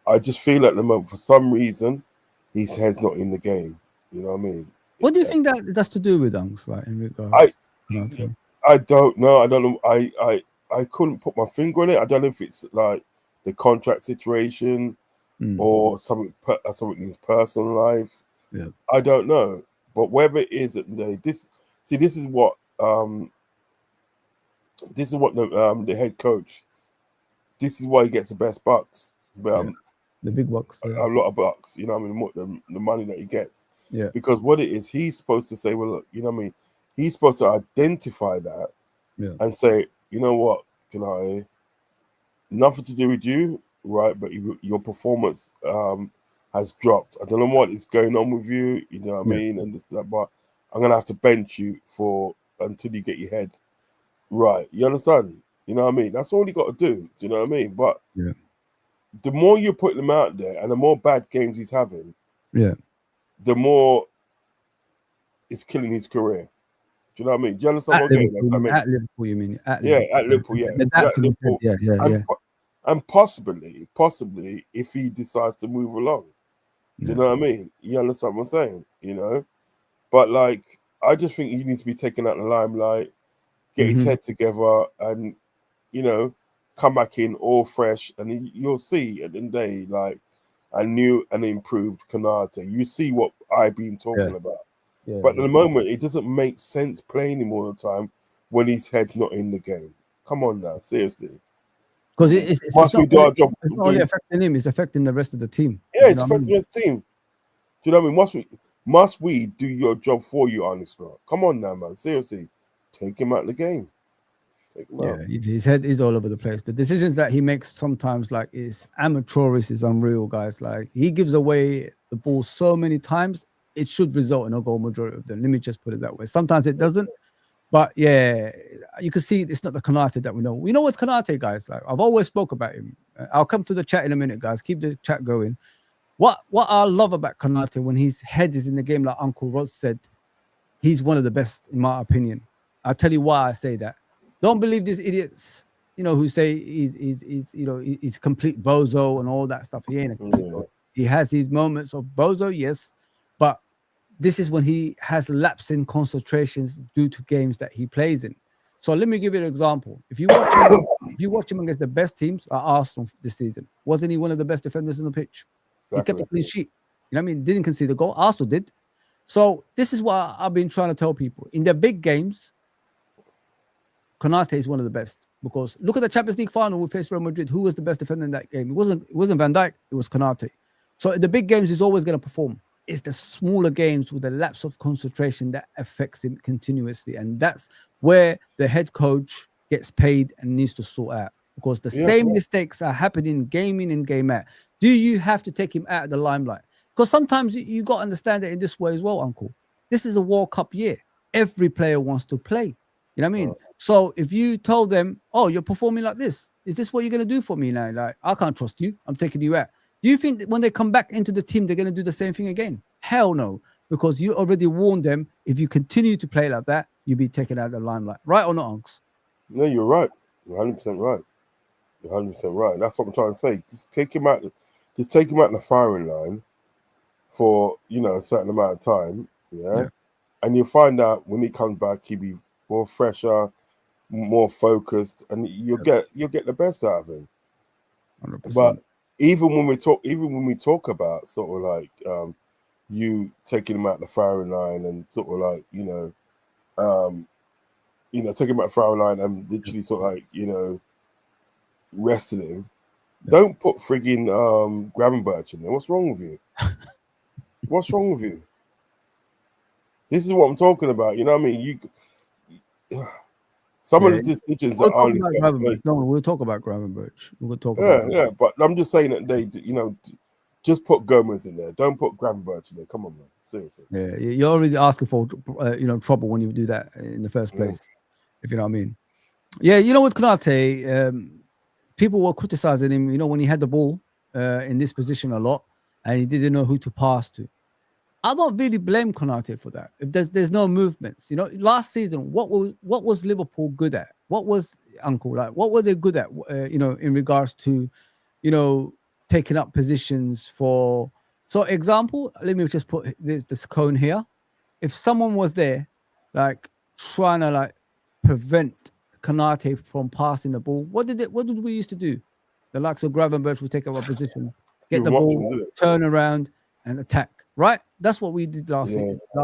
Speaker 2: I just feel at the moment for some reason his head's not in the game. You know what I mean?
Speaker 1: What do you think that's to do with Unks? Like in regards,
Speaker 2: I don't know. I don't know. I couldn't put my finger on it. I don't know if it's like the contract situation or something in his personal life.
Speaker 1: Yeah.
Speaker 2: I don't know. But whether it is this is what the head coach. This is why he gets the best bucks.
Speaker 1: The big bucks.
Speaker 2: A lot of bucks. You know what I mean? The money that he gets.
Speaker 1: Yeah.
Speaker 2: Because what it is, he's supposed to say, well, look, you know what I mean? He's supposed to identify that and say, you know what, nothing to do with you, right? But your performance has dropped. I don't know what is going on with you, you know what I mean? And this, that, but I'm going to have to bench you until you get your head right. You understand? You know what I mean? That's all you got to do. Do you know what I mean? But the more you put him out there and the more bad games he's having, the more it's killing his career. Do you know what I mean? Do you understand what I'm saying?
Speaker 1: At Liverpool, you mean?
Speaker 2: At Liverpool, And possibly, if he decides to move along. Do you know what I mean? You understand what I'm saying? You know? But, like, I just think he needs to be taken out of the limelight, get his head together, and, you know, come back in all fresh. And you'll see at the end of the day, like, a new and improved Konate. You see what I've been talking about. But at the moment, it doesn't make sense playing him all the time when his head's not in the game. Come on now, seriously.
Speaker 1: Because it's not only affecting him, it's affecting the rest of the team.
Speaker 2: Yeah, it's affecting the rest of the team. Do you know what I mean? Must we do your job for you, honestly? Come on now, man. Seriously. Take him out of the game.
Speaker 1: His head is all over the place. The decisions that he makes sometimes, like, is amateurish, is unreal, guys. Like, he gives away the ball so many times, it should result in a goal majority of them. Let me just put it that way. Sometimes it doesn't, but yeah, you can see it's not the Konate that we know. We know what's Konate, guys. Like, I've always spoke about him. I'll come to the chat in a minute, guys. Keep the chat going. What I love about Konate when his head is in the game, like Uncle Rodz said, he's one of the best in my opinion. I'll tell you why I say that. Don't believe these idiots, you know, who say he's complete bozo and all that stuff. He ain't a complete bozo. He has his moments of bozo, yes, but this is when he has lapse in concentrations due to games that he plays in. So let me give you an example. If you watch him against the best teams at Arsenal this season, wasn't he one of the best defenders on the pitch? Exactly. He kept a clean sheet. You know what I mean? Didn't concede a goal. Arsenal did. So this is what I've been trying to tell people. In the big games, Konate is one of the best, because look at the Champions League final we faced Real Madrid. Who was the best defender in that game? It wasn't Van Dijk. It was Konate. So in the big games, he's always going to perform. It's the smaller games with the lapse of concentration that affects him continuously, and that's where the head coach gets paid and needs to sort out, because the same mistakes are happening game in and game out. Do you have to take him out of the limelight? Because sometimes you got to understand it in this way as well, Uncle. This is a World Cup year. Every player wants to play. You know what I mean? So if you told them, oh, you're performing like this, is this what you're going to do for me now? Like, I can't trust you. I'm taking you out. Do you think that when they come back into the team, they're going to do the same thing again? Hell no. because you already warned them. If you continue to play like that, you'll be taken out of the limelight. Right or not, Unks?
Speaker 2: No, you're right. You're 100% right. You're 100% right. That's what I'm trying to say. Just take him out the firing line for, a certain amount of time. Yeah. And you'll find out when he comes back, he'll be more fresher, more focused, and you'll get the best out of him.
Speaker 1: 100%.
Speaker 2: But even when we talk about sort of like you taking him out the firing line and sort of like taking him out the firing line and literally sort of like resting him. Don't put frigging Gravenberch in there. What's wrong with you? What's wrong with you? This is what I'm talking about. You know what I mean? Some of the decisions that are.
Speaker 1: No, we'll talk about Gravenberch. We'll talk
Speaker 2: about it. But I'm just saying that they, just put Gomez in there. Don't put Gravenberch in there. Come on, man. Seriously.
Speaker 1: Yeah, you're already asking for trouble when you do that in the first place. If you know what I mean. Yeah, with Konate, people were criticizing him. When he had the ball in this position a lot, and he didn't know who to pass to. I don't really blame Konate for that. If there's no movements, last season, what was Liverpool good at? What was Uncle like? What were they good at? In regards to, taking up positions for. So, example, let me just put this cone here. If someone was there, like trying to like prevent Konate from passing the ball, what did we used to do? The likes of Gravenberch would take up a position, get the ball, turn around, and attack. Right, that's what we did last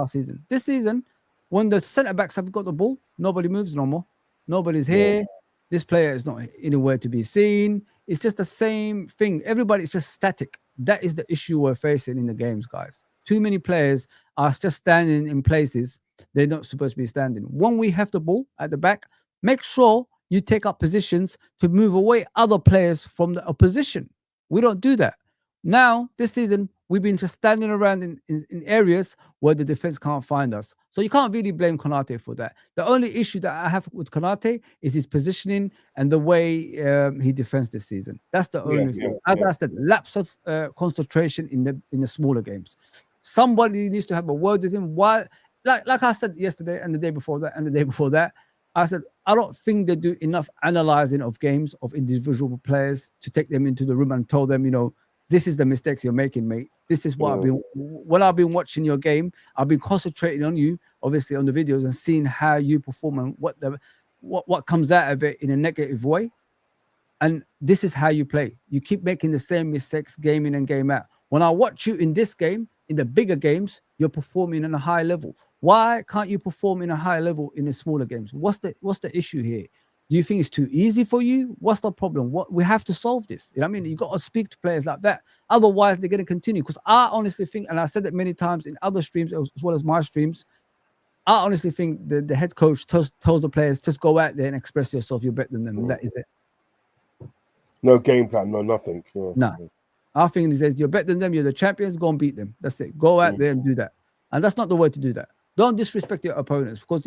Speaker 1: season. This season, when the centre backs have got the ball, nobody moves no more. Nobody's here. This player is not anywhere to be seen. It's just the same thing. Everybody's just static. That is the issue we're facing in the games, guys. Too many players are just standing in places they're not supposed to be standing. When we have the ball at the back, make sure you take up positions to move away other players from the opposition. We don't do that. Now, this season, we've been just standing around in areas where the defense can't find us. So you can't really blame Konate for that. The only issue that I have with Konate is his positioning and the way he defends this season. That's the only thing. That's the lapse of concentration in the smaller games. Somebody needs to have a word with him. Why? Like I said yesterday and the day before that, I said, I don't think they do enough analyzing of games of individual players to take them into the room and tell them, this is the mistakes you're making, mate. This is what I've been watching your game. I've been concentrating on you, obviously on the videos, and seeing how you perform and what comes out of it in a negative way. And this is how you play. You keep making the same mistakes game in and game out. When I watch you in this game, in the bigger games, you're performing on a high level. Why can't you perform in a high level in the smaller games? What's the issue here? Do you think it's too easy for you? What's the problem? We have to solve this. You know what I mean? You got to speak to players like that. Otherwise, they're going to continue. Because I honestly think, and I said it many times in other streams as well as my streams, I honestly think the head coach tells the players, just go out there and express yourself. You're better than them. And that is it.
Speaker 2: No game plan, no nothing.
Speaker 1: No. I think he says, you're better than them. You're the champions. Go and beat them. That's it. Go out there and do that. And that's not the way to do that. Don't disrespect your opponents. Because,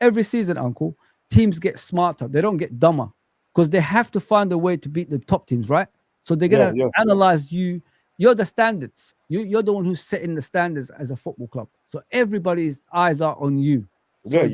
Speaker 1: every season, Uncle, teams get smarter. They don't get dumber because they have to find a way to beat the top teams, right? So they're going to analyze you. You're the standards. You're the one who's setting the standards as a football club. So everybody's eyes are on you. So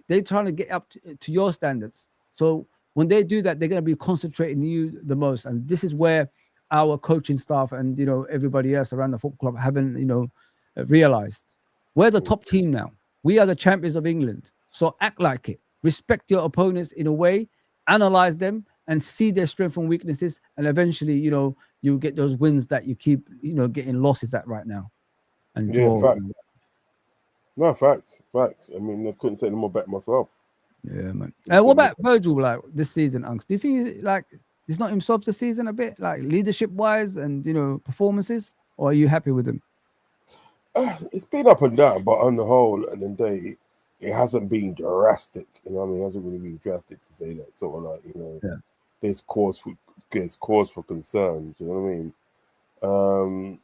Speaker 1: they're trying to get up to your standards. So when they do that, they're going to be concentrating on you the most. And this is where our coaching staff and, everybody else around the football club haven't, realized. We're the top team now. We are the champions of England. So act like it. Respect your opponents in a way, analyze them, and see their strengths and weaknesses. And eventually, you get those wins that you keep, getting losses at right now. And
Speaker 2: facts. No, facts. I mean, I couldn't say no more better myself.
Speaker 1: Yeah, man. What about Virgil, like this season, Unks? Do you think he's not himself this season a bit, like leadership-wise and performances, or are you happy with him?
Speaker 2: It's been up and down, but on the whole, at the end of the day, it hasn't been drastic. It hasn't really been drastic to say that. Sort of like, there's cause for concern. Do you know what I mean?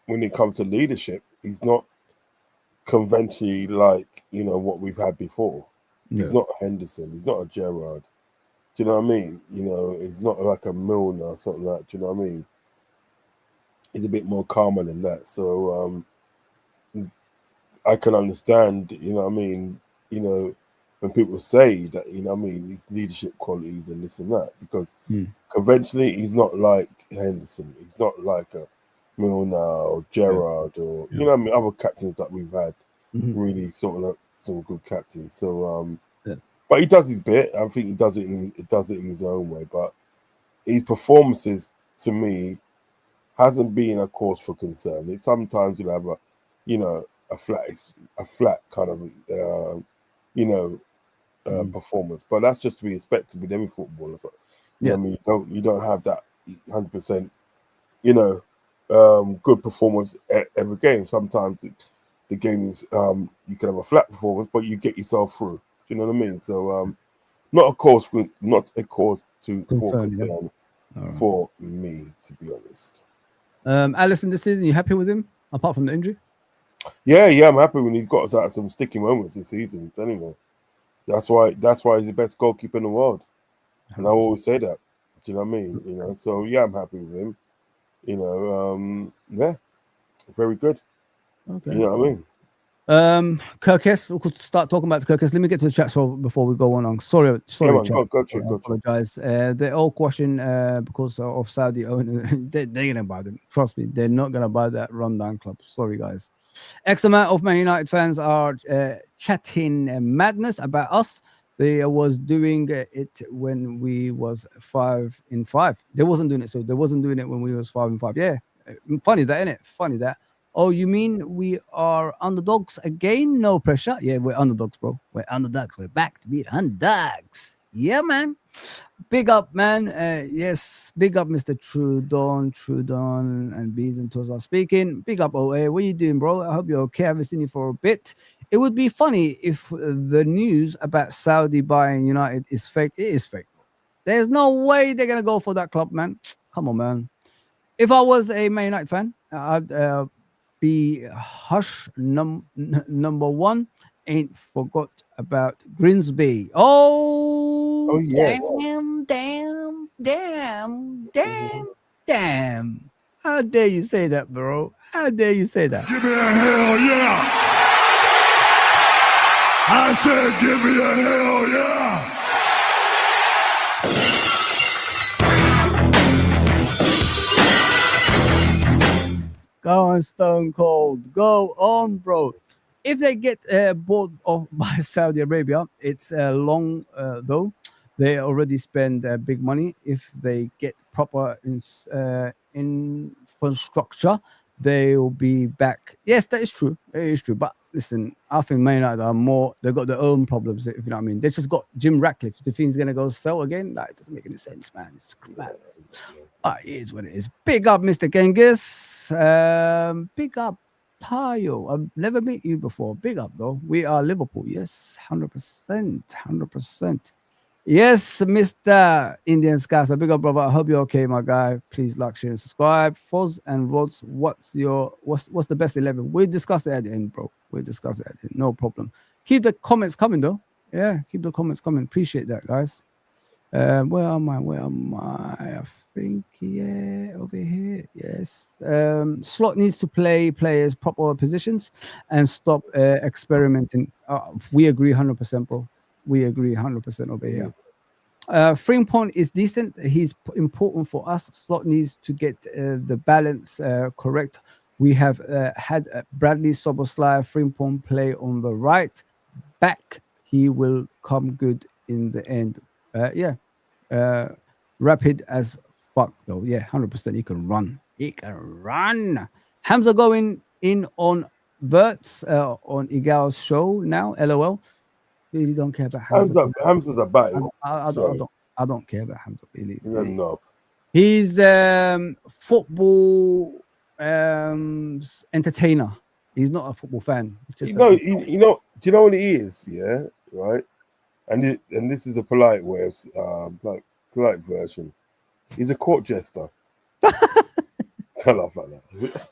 Speaker 2: When it comes to leadership, he's not conventionally like what we've had before. Yeah. He's not a Henderson. He's not a Gerrard. Do you know what I mean? He's not like a Milner or something like that. Do you know what I mean? He's a bit more calmer than that. So I can understand, you know what I mean, you know, when people say that, you know what I mean, these leadership qualities and this and that, because conventionally he's not like Henderson. He's not like a Milner or Gerrard or, you know what I mean, other captains that we've had, really sort of like some good captains. So, but he does his bit. I think he does it in his own way. But his performances, to me, hasn't been a cause for concern. It sometimes you'll have a flat kind of performance, but that's just to be expected with every footballer. But, you know what I mean, you don't have that 100%, good performance every game. Sometimes the game is you can have a flat performance, but you get yourself through. Do you know what I mean? So not a cause for concern for me, to be honest.
Speaker 1: Alisson, this season, you happy with him apart from the injury?
Speaker 2: Yeah, I'm happy when he's got us some sticky moments this season. Anyway, that's why he's the best goalkeeper in the world, and I always say that. Do you know what I mean? You know, so yeah, I'm happy with him. You know, very good.
Speaker 1: Okay,
Speaker 2: you know what I mean.
Speaker 1: Kirkes, we could start talking about the Kirkes. Let me get to the chats before we go on. Sorry,
Speaker 2: Gotcha.
Speaker 1: I apologize. They're all questioning because of Saudi owner. They're gonna buy them. Trust me, they're not gonna buy that rundown club. Sorry, guys. X amount of Man United fans are chatting madness about us. They was doing it when we was 5-5. They wasn't doing it, so they wasn't doing it when we was 5-5. Yeah, funny that, isn't it? Funny that. Oh, you mean we are underdogs again? No pressure. Yeah, we're underdogs, bro. We're underdogs. We're back to be the underdogs. Yeah, man. Big up, man. Yes, big up, Mr. Trudon, and Bees and Toes are speaking. Big up, OA. What are you doing, bro? I hope you're okay. I haven't seen you for a bit. It would be funny if the news about Saudi buying United is fake. It is fake. There's no way they're going to go for that club, man. Come on, man. If I was a Man United fan, I'd be hush. Number one, ain't forgot about Grimsby. Oh
Speaker 2: yes.
Speaker 1: Damn. How dare you say that, bro? How dare you say that?
Speaker 5: Give me a hell yeah. I said give me a hell yeah.
Speaker 1: Go on, Stone Cold. Go on, bro. If they get bought off by Saudi Arabia, it's long though. They already spend big money. If they get proper infrastructure, they will be back. Yes, that is true. It is true. But listen, I think Man United are more. They've got their own problems. If you know what I mean. They just got Jim Ratcliffe. The thing's gonna go sell again. Like, it doesn't make any sense, man. It's madness. It is what it is. Big up, Mr. Genghis. Big up, Tayo. I've never met you before. Big up, though. We are Liverpool. Yes, 100%. 100%. Yes, Mr. Indian Scassa. Big up, brother. I hope you're okay, my guy. Please like, share, and subscribe. Foz and Rodz, what's the best 11? We'll discuss it at the end, bro. We'll discuss it at the end. No problem. Keep the comments coming, though. Yeah, keep the comments coming. Appreciate that, guys. Where am I? I think, yeah, over here. Yes. Slot needs to play players proper positions and stop experimenting. We agree 100%, bro. We agree 100% over here. Frimpong is decent. He's important for us. Slot needs to get the balance correct. We have had Bradley, Soboslai, Frimpong play on the right back. He will come good in the end. Rapid as fuck though. Yeah, 100%. He can run. Hamza going in on Verts on Igal's show now. LOL. Really don't care about Hamza.
Speaker 2: Hamza's a batty.
Speaker 1: I don't care about Hamza. Really.
Speaker 2: No.
Speaker 1: He's football entertainer. He's not a football fan. It's just
Speaker 2: do you know what it is? Yeah, right. And this is the polite way of polite version. He's a court jester. I love like that.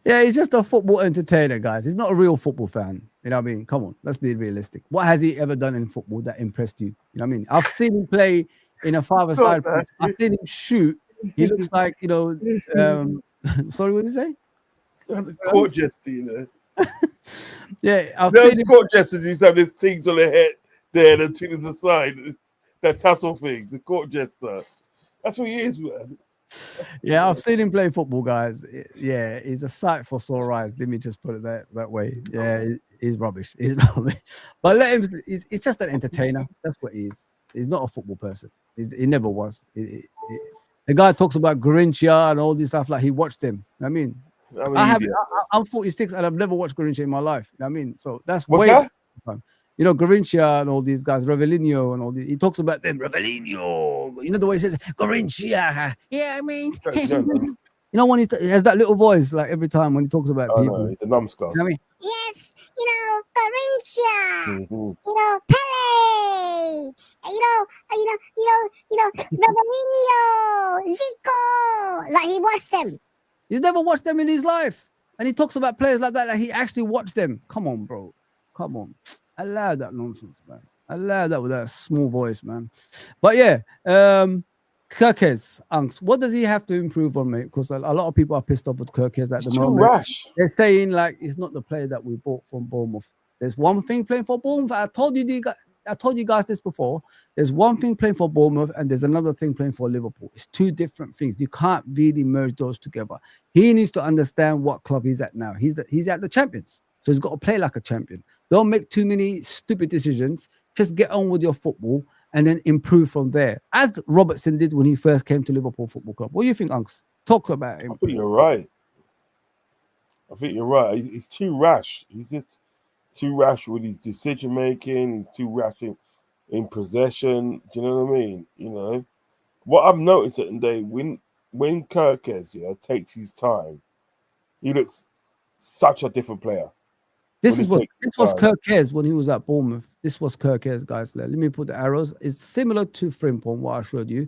Speaker 1: Yeah, he's just a football entertainer, guys. He's not a real football fan. You know what I mean? Come on, let's be realistic. What has he ever done in football that impressed you? You know what I mean? I've seen him play in a five-a-side. I've seen him shoot. He looks like, sorry, what did you say?
Speaker 2: He's a court jester, you know.
Speaker 1: Yeah, I've
Speaker 2: Those
Speaker 1: seen him.
Speaker 2: court jesters used to have these things on their head there, the two to the side, that tassel thing, the court jester. That's what he is, man.
Speaker 1: Yeah, I've seen him play football, guys. Yeah, he's a sight for sore eyes. Let me just put it that way. Yeah, he's rubbish. He's rubbish. But let him. He's just an entertainer. That's what he is. He's not a football person. He never was. The guy talks about Garrincha and all this stuff like he watched them. I mean, I'm 46 and I've never watched Garrincha in my life. I mean, so that's
Speaker 2: What's
Speaker 1: way.
Speaker 2: that?
Speaker 1: You know, Garrincha and all these guys, Revellino and all these. He talks about them, Revellino. You know the way he says Garrincha. Yeah, I mean, you know when he has that little voice like every time when he talks about people.
Speaker 2: No, he's a numbskull.
Speaker 1: You know what I mean?
Speaker 6: Yes, you know, Garrincha, you know, Pele, you know, Revellino, Zico. Like he watched them.
Speaker 1: He's never watched them in his life. And he talks about players like that, like he actually watched them. Come on, bro. Come on. Allow that nonsense, man. Allow that with that small voice, man. But yeah, Kirkes, Unks, what does he have to improve on, mate? Because a lot of people are pissed off with Kirkes at the moment.
Speaker 2: Too rash.
Speaker 1: They're saying like he's not the player that we bought from Bournemouth. There's one thing playing for Bournemouth. I told you guys this before. There's one thing playing for Bournemouth and there's another thing playing for Liverpool. It's two different things. You can't really merge those together. He needs to understand what club he's at now. He's at the Champions. So he's got to play like a champion. Don't make too many stupid decisions. Just get on with your football and then improve from there. As Robertson did when he first came to Liverpool Football Club. What do you think, Unks? Talk about him.
Speaker 2: I think you're right. He's too rash. He's just too rash with his decision making. He's too rash in possession. Do you know what I mean? You know what I've noticed today when Kirkes takes his time, he looks such a different player.
Speaker 1: This was Kirkes when he was at Bournemouth. This was Kirkes, guys. Let me put the arrows. It's similar to Frimpong, what I showed you.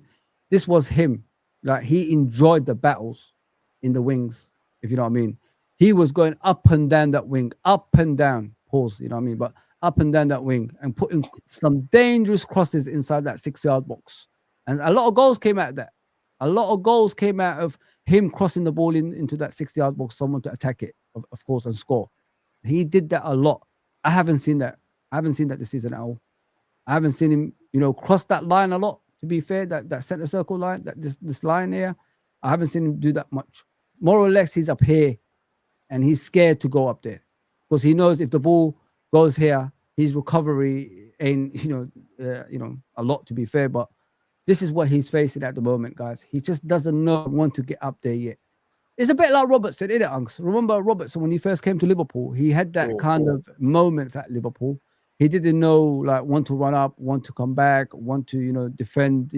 Speaker 1: This was him. Like he enjoyed the battles in the wings, if you know what I mean. He was going up and down that wing, up and down. Pause, you know what I mean? But up and down that wing and putting some dangerous crosses inside that 6-yard box. And a lot of goals came out of that. A lot of goals came out of him crossing the ball into that 6-yard box, someone to attack it, of course, and score. He did that a lot. I haven't seen that. I haven't seen that this season at all. I haven't seen him, cross that line a lot, to be fair, that center circle line, this line here. I haven't seen him do that much. More or less, he's up here and he's scared to go up there because he knows if the ball goes here, his recovery ain't, a lot, to be fair. But this is what he's facing at the moment, guys. He just doesn't want to get up there yet. It's a bit like Robertson, isn't it, Unks? Remember Robertson when he first came to Liverpool? He had that kind of moments at Liverpool. He didn't know, like, want to run up, want to come back, want to, defend,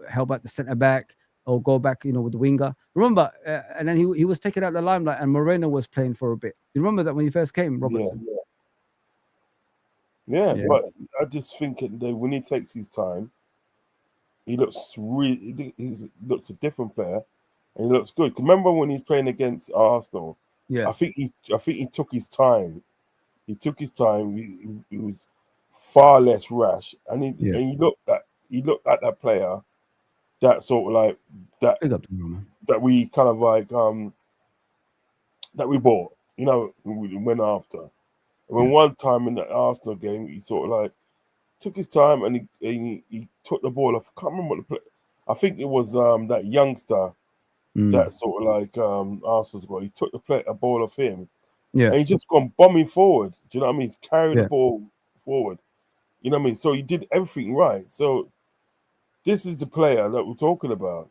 Speaker 1: help out the centre back or go back, with the winger. Remember? And then he was taken out the limelight and Moreno was playing for a bit. You remember that when he first came, Robertson?
Speaker 2: Yeah, but I just think that when he takes his time, he looks he looks a different player. And he looks good. Remember when he's playing against Arsenal? Yeah, I think he took his time. He took his time. He was far less rash, and he looked at that player that sort of like that we kind of like that we bought. We went after. When one time in the Arsenal game, he sort of like took his time and he took the ball off. I can't remember what the play. I think it was that youngster. That sort of like Arsenal's got. He took a ball off him, and he just gone bombing forward. Do you know what I mean? He's carried the ball forward. You know what I mean? So he did everything right. So this is the player that we're talking about.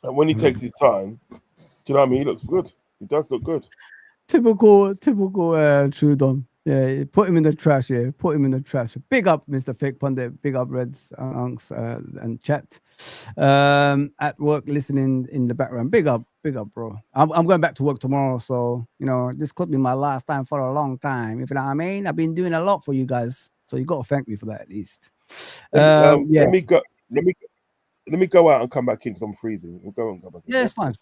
Speaker 2: And when he takes his time, do you know what I mean? He looks good. He does look good.
Speaker 1: Typical Trudon. Yeah, put him in the trash. Yeah, put him in the trash. Big up, Mr. Fake Pundit. Big up, Reds, Unks, and chat. At work, listening in the background. Big up, bro. I'm going back to work tomorrow, so this could be my last time for a long time. If you know what I mean. I've been doing a lot for you guys, so you got to thank me for that at least.
Speaker 2: Let me go out and come back in because I'm freezing. We'll go and come back in.
Speaker 1: Yeah, it's fine.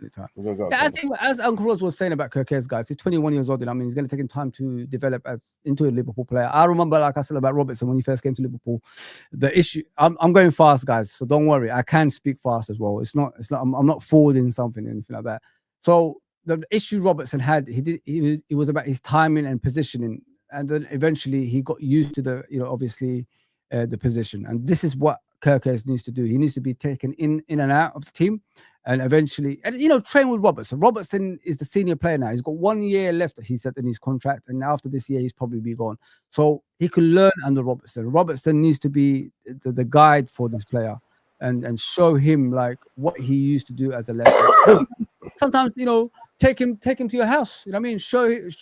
Speaker 1: Anytime. As Uncle Rodz was saying about Kirkes, guys, he's 21 years old. I mean, he's going to take him time to develop into a Liverpool player. I remember, like I said about Robertson when he first came to Liverpool, the issue. I'm going fast, guys, so don't worry. I can speak fast as well. It's not. I'm not forwarding something or anything like that. So the issue Robertson had, it was about his timing and positioning, and then eventually he got used to the, obviously the position. And this is what Kirkes needs to do. He needs to be taken in and out of the team, and eventually, and train with Robertson. Robertson is the senior player now. He's got 1 year left, he said, in his contract, and after this year, he's probably be gone. So he could learn under Robertson. Robertson needs to be the guide for this player, and show him like what he used to do as a left back. Sometimes, take him to your house. You know what I mean?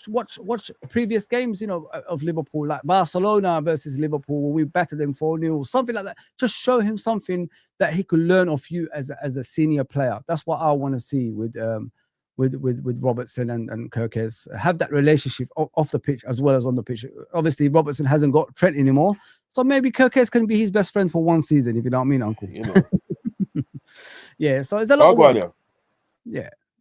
Speaker 1: Watch previous games, of Liverpool, like Barcelona versus Liverpool, where we battered them 4-0, something like that. Just show him something that he could learn of you as a senior player. That's what I want to see with Robertson and Kirkes. Have that relationship off the pitch as well as on the pitch. Obviously, Robertson hasn't got Trent anymore, so maybe Kirkes can be his best friend for one season, if you know what I mean, Uncle. Yeah, so it's a lot of work.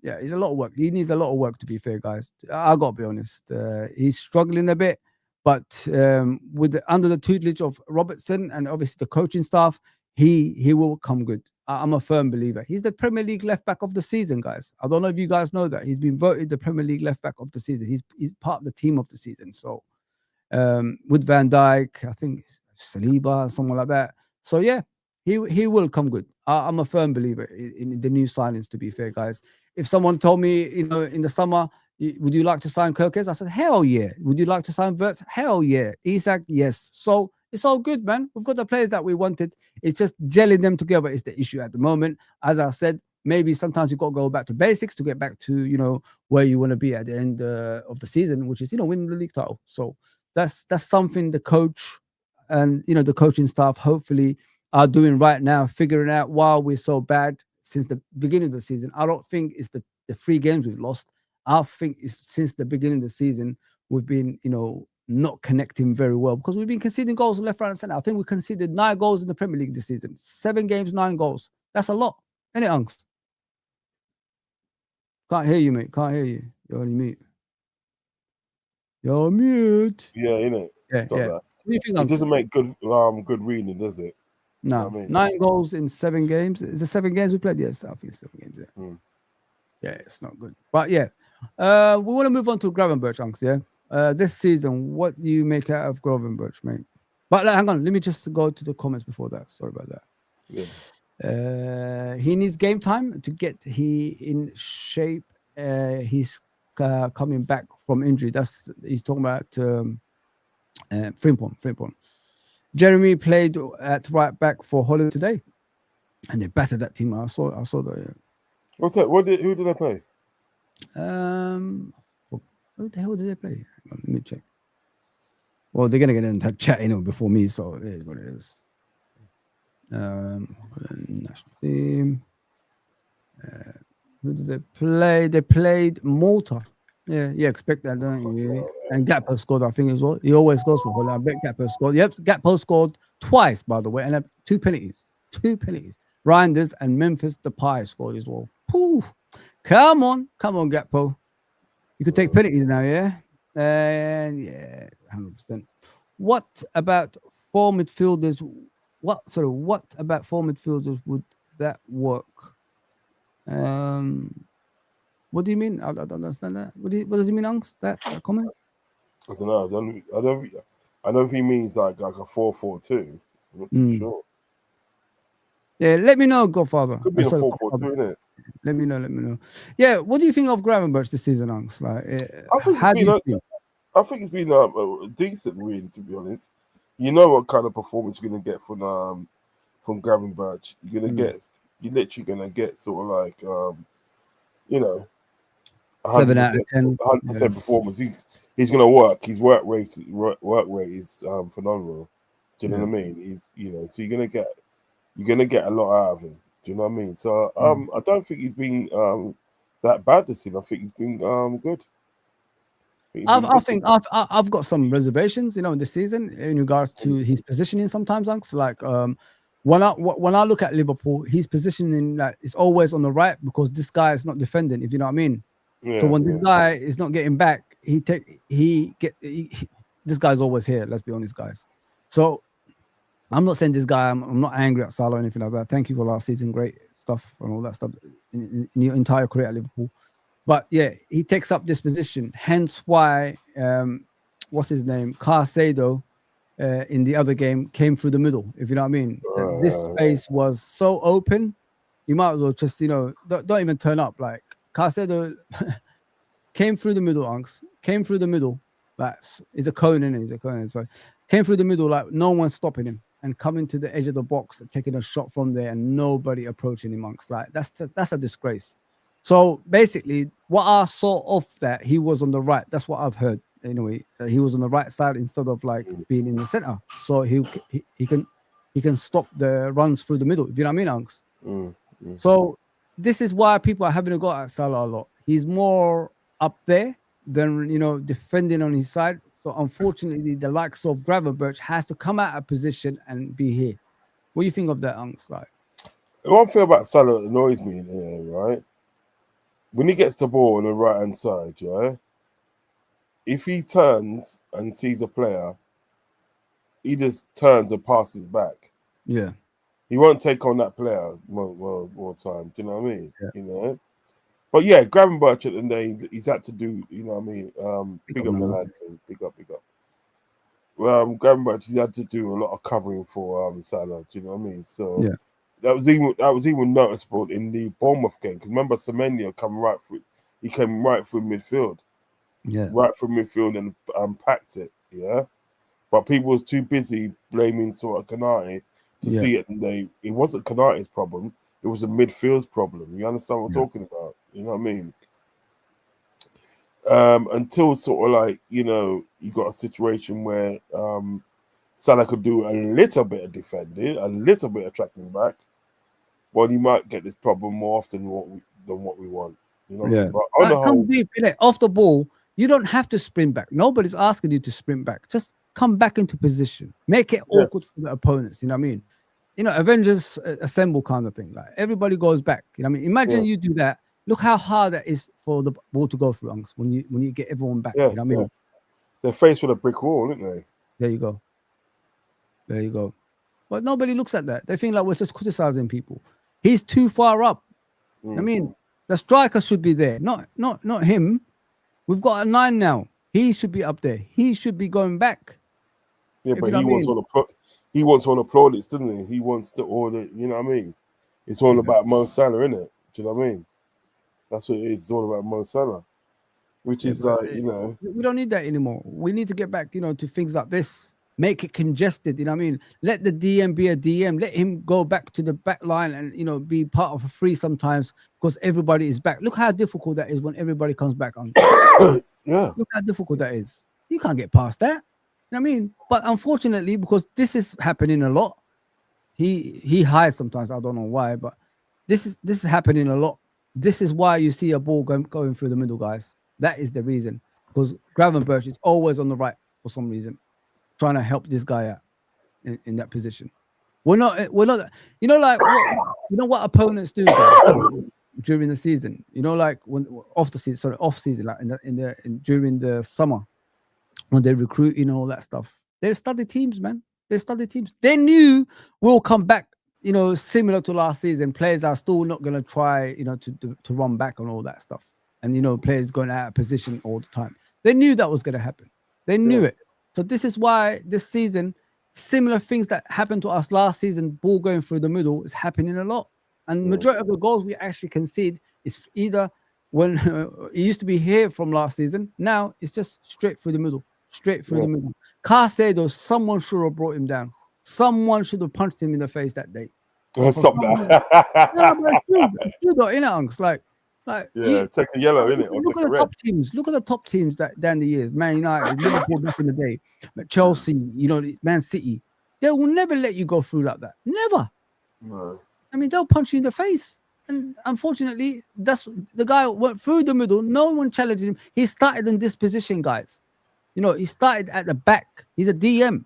Speaker 1: Yeah, it's a lot of work. He needs a lot of work, to be fair, guys. I got to be honest. He's struggling a bit, but under the tutelage of Robertson and obviously the coaching staff, he will come good. I'm a firm believer. He's the Premier League left back of the season, guys. I don't know if you guys know that. He's been voted the Premier League left back of the season. He's part of the team of the season. So with Van Dijk, I think Saliba, someone like that. So yeah, he will come good. I'm a firm believer in the new signings, to be fair, guys. If someone told me, in the summer, would you like to sign Kirkes? I said, hell yeah. Would you like to sign Wirtz? Hell yeah. Isak, yes. So it's all good, man. We've got the players that we wanted. It's just gelling them together is the issue at the moment. As I said, maybe sometimes you've got to go back to basics to get back to, where you want to be at the end of the season, which is, winning the league title. So that's something the coach and, the coaching staff hopefully are doing right now, figuring out why we're so bad since the beginning of the season. I don't think it's the 3 games we've lost. I think it's since the beginning of the season, we've been, not connecting very well because we've been conceding goals left, right, and center. I think we conceded 9 goals in the Premier League this season. 7 games, 9 goals. That's a lot. Ain't it, Unks? Can't hear you, mate. Can't hear you. You're on mute. You're mute.
Speaker 2: Yeah, innit?
Speaker 1: Yeah,
Speaker 2: Stop
Speaker 1: yeah.
Speaker 2: that.
Speaker 1: What do you think,
Speaker 2: It
Speaker 1: Unks?
Speaker 2: doesn't make good reading, does it?
Speaker 1: No,
Speaker 2: I mean,
Speaker 1: 9 goals in 7 games. Is it 7 games we played? Yes, I think it's 7 games. Yeah, yeah, it's not good. But yeah, we want to move on to Gravenberch, Unks. Yeah, this season, what do you make out of Gravenberch, mate? But hang on, let me just go to the comments before that. Sorry about that. Yeah. He needs game time to get in shape. He's coming back from injury. He's talking about Frimpong. Jeremy played at right back for Holland today, and they battered that team. I saw that. Yeah.
Speaker 2: What's that? Who did they play?
Speaker 1: Who the hell did they play? Let me check. Well, they're gonna get in chat before me, so it is what it is. National team. Who did they play? They played Malta. Yeah, expect that, don't you? And Gakpo scored, I think, as well. He always scores for Holland. I bet Gakpo scored. Yep, Gakpo scored twice, by the way, and 2 penalties. 2 penalties. Reinders and Memphis Depay scored as well. Whew. Come on, Gakpo. You could take penalties now, yeah? And yeah, 100%. What about 4 midfielders? What about 4 midfielders would that work? What do you mean? I don't understand that. What does he mean, Unks? That comment?
Speaker 2: I don't know. I don't know if he means like a 4-4-2. I'm not too sure.
Speaker 1: Yeah, let me know, Godfather.
Speaker 2: Could be a 4-4-2, isn't it?
Speaker 1: Let me know. Yeah, what do you think of Gravenberch this season, Unks?
Speaker 2: I think it's been decent, really, to be honest. You know what kind of performance you're gonna get from Gravenberch. You're literally gonna get sort of like
Speaker 1: 7 out of 10,
Speaker 2: 100% performance. He's gonna work. His work rate is phenomenal. Do you know what I mean? So you're gonna get a lot out of him. Do you know what I mean? So I don't think he's been that bad this season. I think he's been good.
Speaker 1: I think I've got some reservations, in this season in regards to his positioning. Sometimes, Unks, like when I look at Liverpool, his positioning is always on the right because this guy is not defending. If you know what I mean. Yeah, so when this guy is not getting back, this guy's always here. Let's be honest, guys. So I'm not saying this guy. I'm not angry at Salah or anything like that. Thank you for last season, great stuff and all that stuff in your entire career at Liverpool. But yeah, he takes up this position. Hence why, what's his name? Caicedo in the other game came through the middle, if you know what I mean. This space was so open, you might as well just, don't even turn up. Like Caicedo came through the middle, Unks. Came through the middle. He's a cone, isn't he? He's a cone. So came through the middle, like no one's stopping him. And coming to the edge of the box, taking a shot from there, and nobody approaching him, Unks. Like that's a disgrace. So basically, what I saw off that he was on the right. That's what I've heard. Anyway, he was on the right side instead of like being in the center. So he can stop the runs through the middle. If you know what I mean, Unks. So this is why people are having a go at Salah a lot. He's more up there than defending on his side. So unfortunately, the likes of Gravenberch has to come out of position and be here. What do you think of that, Unks? Like,
Speaker 2: one thing about Salah that annoys me in here, right? When he gets the ball on the right hand side, right? If he turns and sees a player, he just turns and passes back.
Speaker 1: Yeah.
Speaker 2: He won't take on that player more time. Do you know what I mean?
Speaker 1: Yeah.
Speaker 2: But yeah, Gravenberch at the end of the day, he's had to do, you know what I mean? Big up the lad too. Big up. Gravenberch, he had to do a lot of covering for Salah. Do you know what I mean? So
Speaker 1: yeah.
Speaker 2: That was even noticeable in the Bournemouth game. Because remember, Semenyo he came right through midfield.
Speaker 1: Yeah.
Speaker 2: Right through midfield and packed it. Yeah. But people was too busy blaming sort of Konate to see it. And it wasn't Konate's problem. It was a midfield's problem. You understand what I'm talking about? You know what I mean? Until sort of like, you got a situation where Salah could do a little bit of defending, a little bit of tracking back. Well, you might get this problem more often than what we want. You know what I mean? But on the whole,
Speaker 1: come deep, off the ball, you don't have to sprint back. Nobody's asking you to sprint back. Just come back into position. Make it awkward for the opponents. You know what I mean? Avengers assemble kind of thing. Like everybody goes back. You know what I mean? Imagine you do that. Look how hard that is for the ball to go through, Unks, when you get everyone back. You know what I mean?
Speaker 2: They're faced with a brick wall, aren't they?
Speaker 1: There you go. But nobody looks at that. They think like we're just criticizing people. He's too far up. I mean, the striker should be there, not him. We've got a 9 now. He should be up there. He should be going back.
Speaker 2: Yeah, but he wants all the plaudits, doesn't he? He wants to order. You know what I mean? It's all about Mo Salah, isn't it? Do you know what I mean? That's what it is. It's all about Mo Salah, which is like,
Speaker 1: we don't need that anymore. We need to get back, to things like this. Make it congested, you know what I mean? Let the DM be a DM. Let him go back to the back line and, be part of a free sometimes because everybody is back. Look how difficult that is when everybody comes back on.
Speaker 2: Yeah.
Speaker 1: Look how difficult that is. You can't get past that. You know what I mean? But unfortunately, because this is happening a lot, he hides sometimes. I don't know why, but this is happening a lot. This is why you see a ball going through the middle, guys. That is the reason. Because Gravenberch is always on the right for some reason, trying to help this guy out in that position. We're not. What opponents do during the season. Like when off season, like during the summer when they recruit, all that stuff. They study teams, man. They study teams. They knew we'll come back. Similar to last season, players are still not going to try, to run back on all that stuff. And, players going out of position all the time. They knew that was going to happen. They knew it. So this is why this season, similar things that happened to us last season, ball going through the middle, is happening a lot. And majority of the goals we actually concede is either when it used to be here from last season. Now it's just straight through the middle. The middle. Caicedo, someone should have brought him down. Someone should have punched him in the face that day.
Speaker 2: Stop that.
Speaker 1: It's true though, Unks. Like,
Speaker 2: take the yellow, innit?
Speaker 1: Look at the top teams. Look at the top teams that down the years. Man United, Liverpool back in the day, Chelsea, Man City. They will never let you go through like that. Never.
Speaker 2: No.
Speaker 1: I mean, they'll punch you in the face. And unfortunately, that's the guy went through the middle. No one challenged him. He started in this position, guys. He started at the back. He's a DM.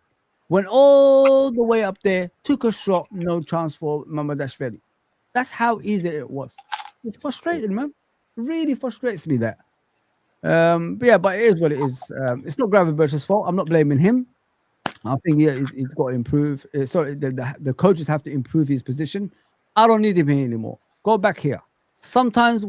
Speaker 1: Went all the way up there, took a shot, no chance for Mamadashvili. That's how easy it was. It's frustrating, man. It really frustrates me that. But it is what it is. It's not Gravenberch's fault. I'm not blaming him. I think he's got to improve. The coaches have to improve his position. I don't need him here anymore. Go back here. sometimes,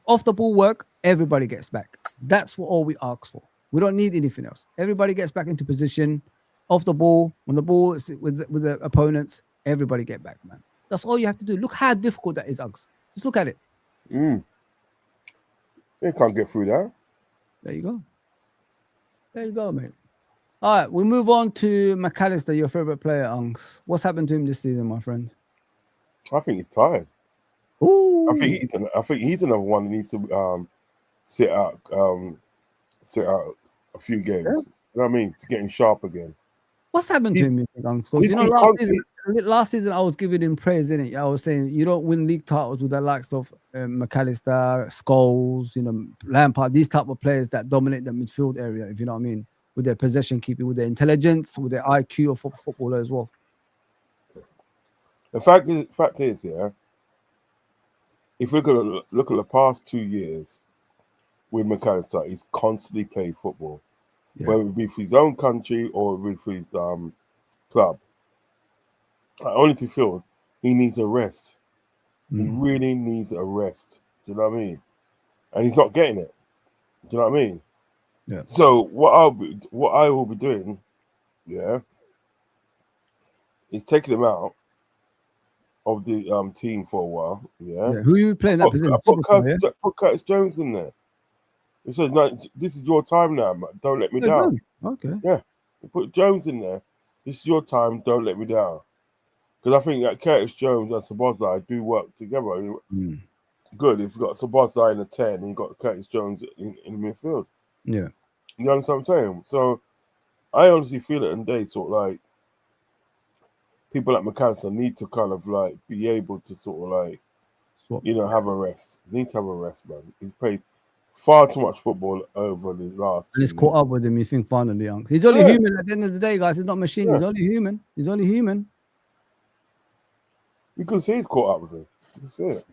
Speaker 1: off the ball work, everybody gets back. That's what all we ask for. We don't need anything else. Everybody gets back into position, off the ball. When the ball is with the opponents, everybody get back, man. That's all you have to do. Look how difficult that is, Uggs. Just look at it.
Speaker 2: They can't get through that.
Speaker 1: There you go. There you go, mate. All right, we move on to McAllister, your favorite player, Uggs. What's happened to him this season, my friend?
Speaker 2: I think he's tired.
Speaker 1: Ooh.
Speaker 2: I think he's another one that needs to sit out a few games.
Speaker 1: Yeah.
Speaker 2: You know what I mean? To get him sharp again.
Speaker 1: What's happened to him, you think, Uggs? Last season I was giving him praise, innit? I was saying you don't win league titles with the likes of McAllister, Scholes, Lampard, these type of players that dominate the midfield area, if you know what I mean, with their possession keeping, with their intelligence, with their IQ of footballer as well.
Speaker 2: The fact is, yeah, if we're going to look at the past 2 years with McAllister, he's constantly played football, whether it be for his own country or with his club. I honestly feel he needs a rest. He really needs a rest. Do you know what I mean? And he's not getting it. Do you know what I mean?
Speaker 1: Yeah.
Speaker 2: So what I will be doing, yeah, is taking him out of the team for a while. Yeah.
Speaker 1: Who are you playing that position?
Speaker 2: Put Curtis Jones in there. He said, "No, this is your time now, man. Don't let me down."
Speaker 1: Okay.
Speaker 2: Yeah. Put Jones in there. This is your time. Don't let me down. Because I think that Curtis Jones and Szoboszlai do work together. Good. If you've got Szoboszlai in the 10 and you've got Curtis Jones in the midfield.
Speaker 1: Yeah.
Speaker 2: You understand what I'm saying? So I honestly feel it, and they sort of like people like McAllister need to kind of like be able to sort of like, have a rest. Need to have a rest, man. He's played far too much football over the last.
Speaker 1: And it's caught up with him. You think finally, Uggs. He's only human at the end of the day, guys. He's not machine. He's only human. He's only human.
Speaker 2: You can see he's caught up with him. You can see it.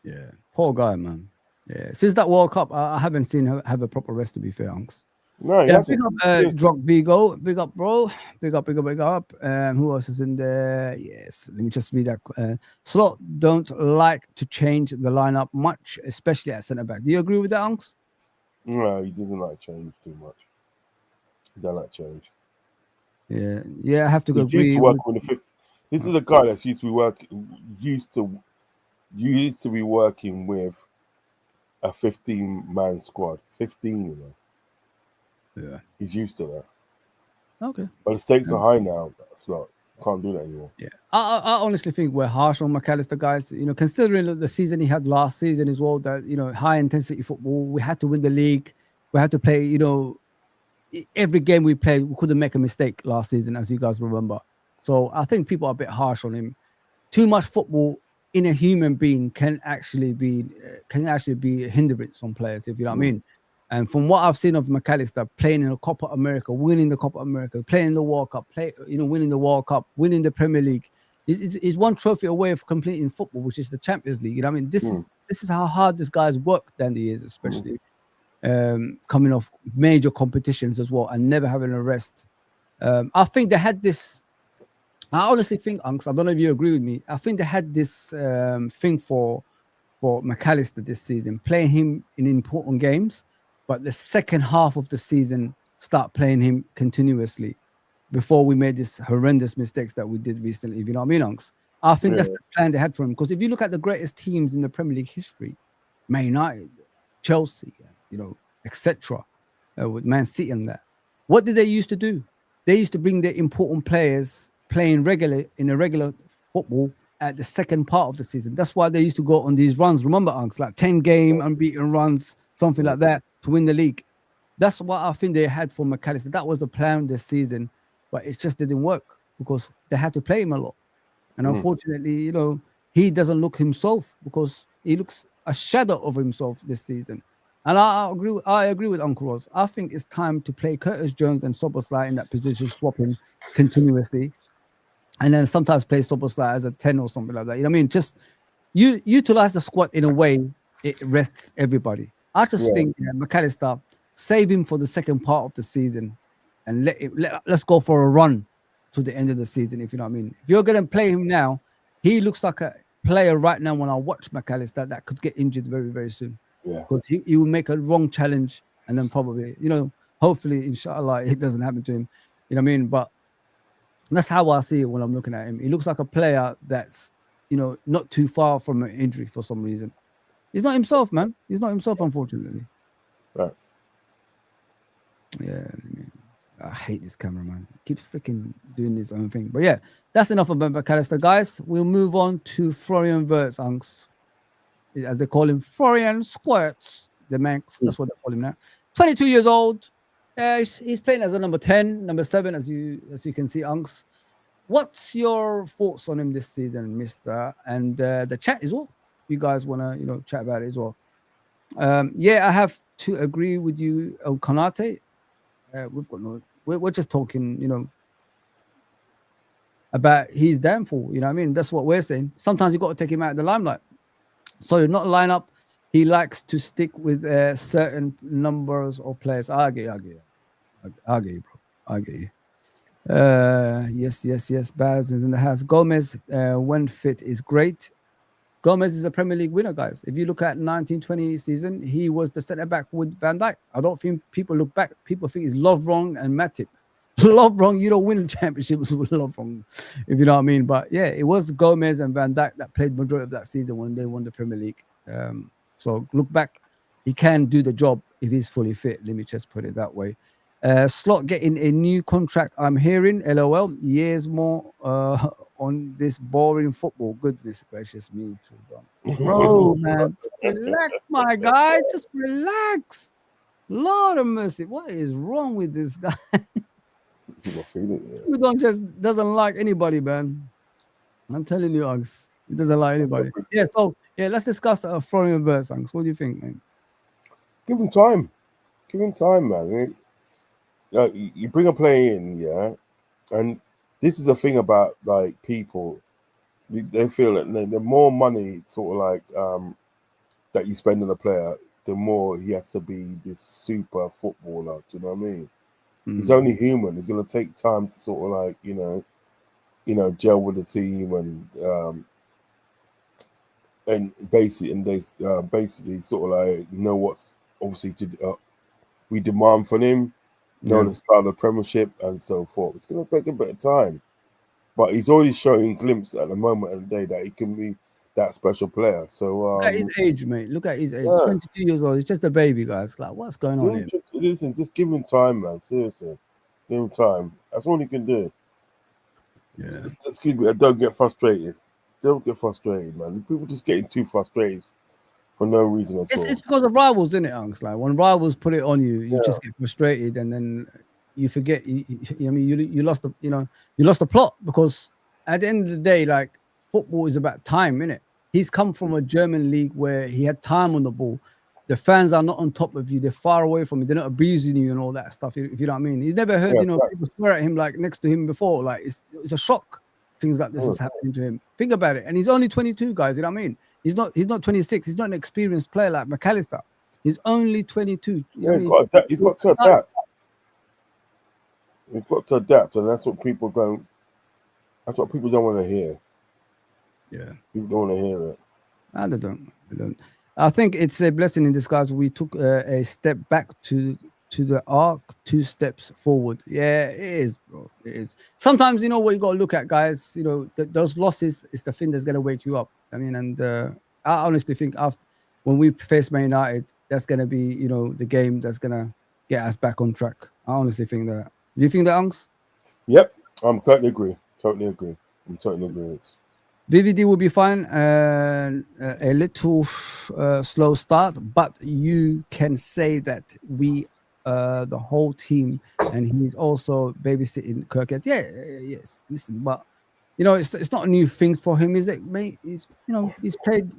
Speaker 1: Yeah, poor guy, man. Yeah, since that World Cup, I haven't seen him have a proper rest. To be fair, Uggs.
Speaker 2: No,
Speaker 1: big up, Drog Vigo. Big up, bro. Big up. Who else is in there? Yes, let me just read that. Slot don't like to change the lineup much, especially at centre back. Do you agree with that, Uggs?
Speaker 2: No, he doesn't like change too much. He doesn't like change.
Speaker 1: Yeah, I have to agree.
Speaker 2: Used to work with the 50. This is a guy that's used to be working with a 15-man squad. 15,
Speaker 1: Yeah.
Speaker 2: He's used to that.
Speaker 1: Okay.
Speaker 2: But the stakes are high now. So can't do that anymore.
Speaker 1: Yeah. I honestly think we're harsh on McAllister, guys. Considering the season he had last season as well, that, high intensity football, we had to win the league. We had to play, every game we played, we couldn't make a mistake last season, as you guys remember. So I think people are a bit harsh on him. Too much football in a human being can actually be a hindrance on players, if you know what I mean. And from what I've seen of McAllister playing in the Copa America, winning the Copa America, playing the World Cup, winning the World Cup, winning the Premier League, is one trophy away of completing football, which is the Champions League. You know what I mean? This is how hard this guy's worked than he is, especially coming off major competitions as well and never having a rest. I think they had this. I honestly think, Uggs, I don't know if you agree with me. I think they had this thing for McAllister this season, playing him in important games, but the second half of the season start playing him continuously before we made these horrendous mistakes that we did recently. If you know what I mean, Uggs? I think that's the plan they had for him. Because if you look at the greatest teams in the Premier League history, Man United, Chelsea, etc., with Man City and that, what did they used to do? They used to bring their important players playing regular football at the second part of the season. That's why they used to go on these runs. Remember, Uggs, like 10-game unbeaten runs, something like that, to win the league. That's what I think they had for McAllister. That was the plan this season, but it just didn't work because they had to play him a lot. And unfortunately, he doesn't look himself because he looks a shadow of himself this season. And I agree with Uncle Rodz. I think it's time to play Curtis Jones and Szoboszlai in that position, swapping continuously. And then sometimes play Szoboszlai as a 10 or something like that. You know what I mean? Just utilize the squad in a way it rests everybody. I just think McAllister, save him for the second part of the season and let's go for a run to the end of the season, if you know what I mean. If you're going to play him now, he looks like player right now when I watch McAllister that could get injured very, very soon.
Speaker 2: Yeah.
Speaker 1: Because he will make a wrong challenge and then probably, hopefully, inshallah, it doesn't happen to him. You know what I mean? But that's how I see it when I'm looking at him. He looks like a player that's, not too far from an injury for some reason. He's not himself, man. He's not himself, unfortunately.
Speaker 2: Right.
Speaker 1: Yeah, I hate this cameraman. He keeps freaking doing his own thing. But yeah, that's enough about McAllister, guys. We'll move on to Florian Wirtz, Unks. As they call him, Florian Squirts, the Manx. That's what they call him now. 22 years old. He's playing as a number 10, number 7, as you can see, Unks. What's your thoughts on him this season, Mister? And the chat as well. You guys want to, chat about it as well. Yeah, I have to agree with you on Konate. We're just talking, about his downfall. You know what I mean? That's what we're saying. Sometimes you got to take him out of the limelight. So not line up. He likes to stick with certain numbers of players. I get you, bro. I get you. Yes. Baz is in the house. Gomez, when fit, is great. Gomez is a Premier League winner, guys. If you look at 1920 season, he was the centre back with Van Dijk. I don't think people look back. People think it's Lrfc and Matip. Lrfc, you don't win championships with Lrfc, if you know what I mean. But yeah, it was Gomez and Van Dijk that played majority of that season when they won the Premier League. So look back, he can do the job if he's fully fit. Let me just put it that way. Slot getting a new contract, I'm hearing. LOL. Years more on this boring football. Goodness gracious me. Bro, man. Relax, my guy. Just relax. Lord of mercy. What is wrong with this guy? He doesn't like anybody, man. I'm telling you, Uggs. He doesn't like anybody. Yeah, so let's discuss Florian Wirtz, Uggs. What do you think, man?
Speaker 2: Give him time. Give him time, man. You bring a player in, yeah, and this is the thing about like people. They feel that the more money, sort of like that you spend on a player, the more he has to be this super footballer. Do you know what I mean? He's only human. He's going to take time to sort of like gel with the team and basically sort of like know what's obviously we demand from him. Know the style of the Premiership and so forth. It's going to take a bit of time, but he's already showing glimpses at the moment of the day that he can be that special player. So
Speaker 1: look at his age, mate. Look at his age. 22 years old. He's just a baby, guys. Like, what's going on here?
Speaker 2: Listen, just give him time, man. Seriously, give him time. That's all he can do.
Speaker 1: Yeah.
Speaker 2: Excuse me. Don't get frustrated. Don't get frustrated, man. People just getting too frustrated for no reason at all.
Speaker 1: It's because of rivals, isn't it, Unks? Like when rivals put it on you, you just get frustrated, and then you forget. You lost the plot, because at the end of the day, like football is about time, innit? He's come from a German league where he had time on the ball. The fans are not on top of you; they're far away from you. They're not abusing you and all that stuff. If you know what I mean. He's never heard people swear at him like next to him before. Like it's a shock. Things like this is happening to him. Think about it, and he's only 22, guys. You know what I mean? He's not 26. He's not an experienced player like McAllister. He's only 22.
Speaker 2: He's got to adapt. He's got to adapt, and that's what people don't. That's what people don't want to hear.
Speaker 1: Yeah,
Speaker 2: people don't want to hear it.
Speaker 1: No, they don't. I think it's a blessing in disguise. We took a step back to the arc, 2 steps forward. Yeah, it is, bro. It is. Sometimes what you got to look at, guys. Those losses is the thing that's gonna wake you up. I mean, and I honestly think when we face Man United, that's gonna be the game that's gonna get us back on track. I honestly think that. Do you think that, Unks?
Speaker 2: Yep, I'm totally agree. Totally agree. I'm totally agree.
Speaker 1: VVD will be fine. A little slow start, but you can say that we, the whole team, and he's also babysitting Kirkes. Yes. Listen, but it's not a new thing for him, is it, mate? He's played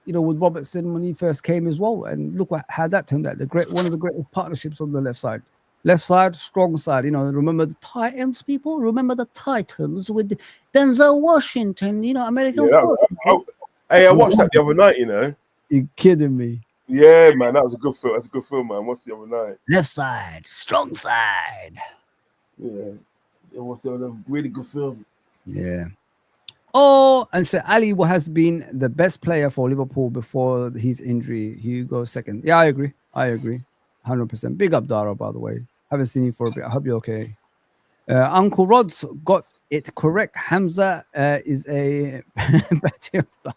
Speaker 1: with Robertson when he first came as well, and look how that turned out. One of the greatest partnerships on the left side. Left side, strong side. Remember the Titans, people? Remember the Titans with Denzel Washington, American football.
Speaker 2: Hey, I watched that the other night,
Speaker 1: You kidding me?
Speaker 2: Yeah, man, that was a good film. That's a good film, man. I watched it the other night.
Speaker 1: Left side, strong side.
Speaker 2: Yeah, it was a really good film.
Speaker 1: Yeah. Oh, and so Ali has been the best player for Liverpool before his injury. Hugo second. Yeah, I agree. 100%. Big up, Dara, by the way. Haven't seen you for a bit. I hope you're okay. Uncle Rodz got it correct. Hamza is a butterfly.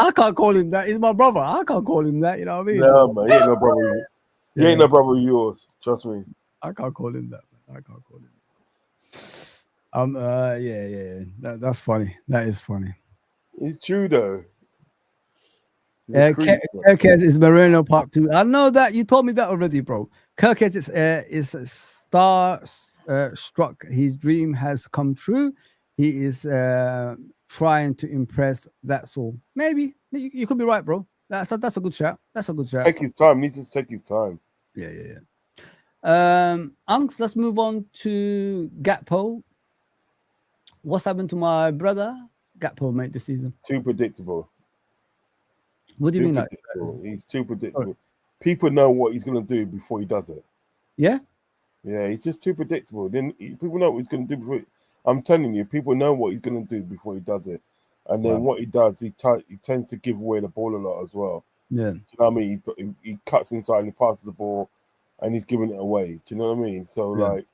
Speaker 1: I can't call him that. He's my brother. I can't call him that. You know what I mean?
Speaker 2: No, man, he ain't no brother. He ain't no brother of yours. Trust me.
Speaker 1: I can't call him that. Man. I can't call him. Yeah. That's funny. That is funny.
Speaker 2: It's true though.
Speaker 1: Kirkes is Moreno Part 2. I know that you told me that already, bro. Kirkes is star struck. His dream has come true. He is trying to impress. That's all. Maybe you could be right, bro. That's a good shout. That's a good shout.
Speaker 2: Take his time. Needs to take his time.
Speaker 1: Yeah. Unks, let's move on to Gakpo. What's happened to my brother Gakpo, mate, this season?
Speaker 2: Too predictable.
Speaker 1: What do you mean? Like
Speaker 2: he's too predictable. People know what he's gonna do before he does it.
Speaker 1: Yeah.
Speaker 2: Yeah, he's just too predictable. Then people know what he's gonna do before. I'm telling you, people know what he's gonna do before he does it, and then what he does, he tends to give away the ball a lot as well.
Speaker 1: Yeah.
Speaker 2: Do you know what I mean? He cuts inside and he passes the ball, and he's giving it away. Do you know what I mean? So like,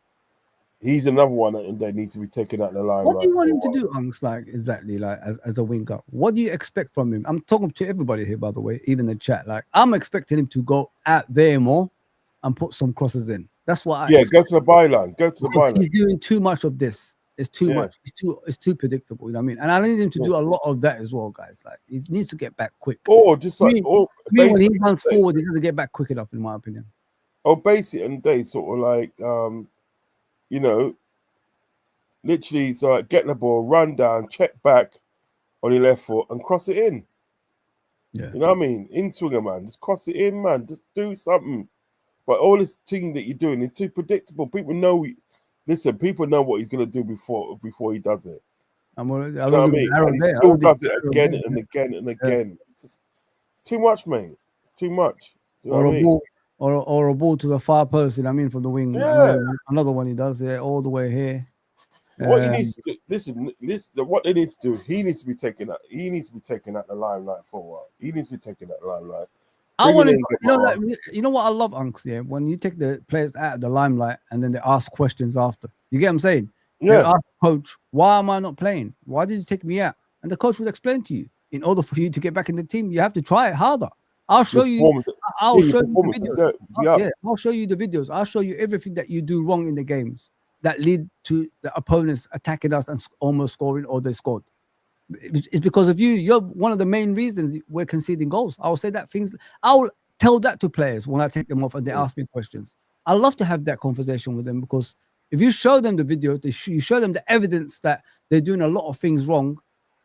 Speaker 2: he's another one that needs to be taken out the line.
Speaker 1: What do you want him to do, Unks? Like exactly, like as a winger. What do you expect from him? I'm talking to everybody here, by the way, even the chat. Like I'm expecting him to go out there more and put some crosses in. That's what I expect.
Speaker 2: Go to the byline. Go to the byline.
Speaker 1: He's doing too much of this. It's too much. It's too predictable. You know what I mean? And I need him to do a lot of that as well, guys. Like he needs to get back quick.
Speaker 2: Or just like
Speaker 1: when he runs forward, he doesn't get back quick enough, in my opinion.
Speaker 2: Or basically, and they sort of like you know, literally so like get the ball, run down, check back on your left foot and cross it in.
Speaker 1: Yeah.
Speaker 2: You know what I mean? In swinger, man. Just cross it in, man. Just do something. But all this thing that you're doing is too predictable. People know people know what he's gonna do before he does it. You know what I mean? And he still does it again and again and again. It's too much, mate. It's too much. You know what I mean?
Speaker 1: Or a ball to the far post, you know what I mean, from the wing.
Speaker 2: Yeah.
Speaker 1: Another one he does, all the way here.
Speaker 2: What he needs to do, what they need to do, he needs to be taken out. He needs to be taken out the limelight for a while. He needs to be taken out the limelight.
Speaker 1: I want to, you know what I love, Unks, yeah? When you take the players out of the limelight and then they ask questions after. You get what I'm saying?
Speaker 2: Yeah.
Speaker 1: They ask the coach, why am I not playing? Why did you take me out? And the coach will explain to you, in order for you to get back in the team, you have to try it harder. I'll show you. I'll show you the videos. I'll show you the videos. I'll show you everything that you do wrong in the games that lead to the opponents attacking us and almost scoring, or they scored. It's because of you. You're one of the main reasons we're conceding goals. I'll say that things. I'll tell that to players when I take them off and they ask me questions. I love to have that conversation with them, because if you show them the video, you show them the evidence that they're doing a lot of things wrong,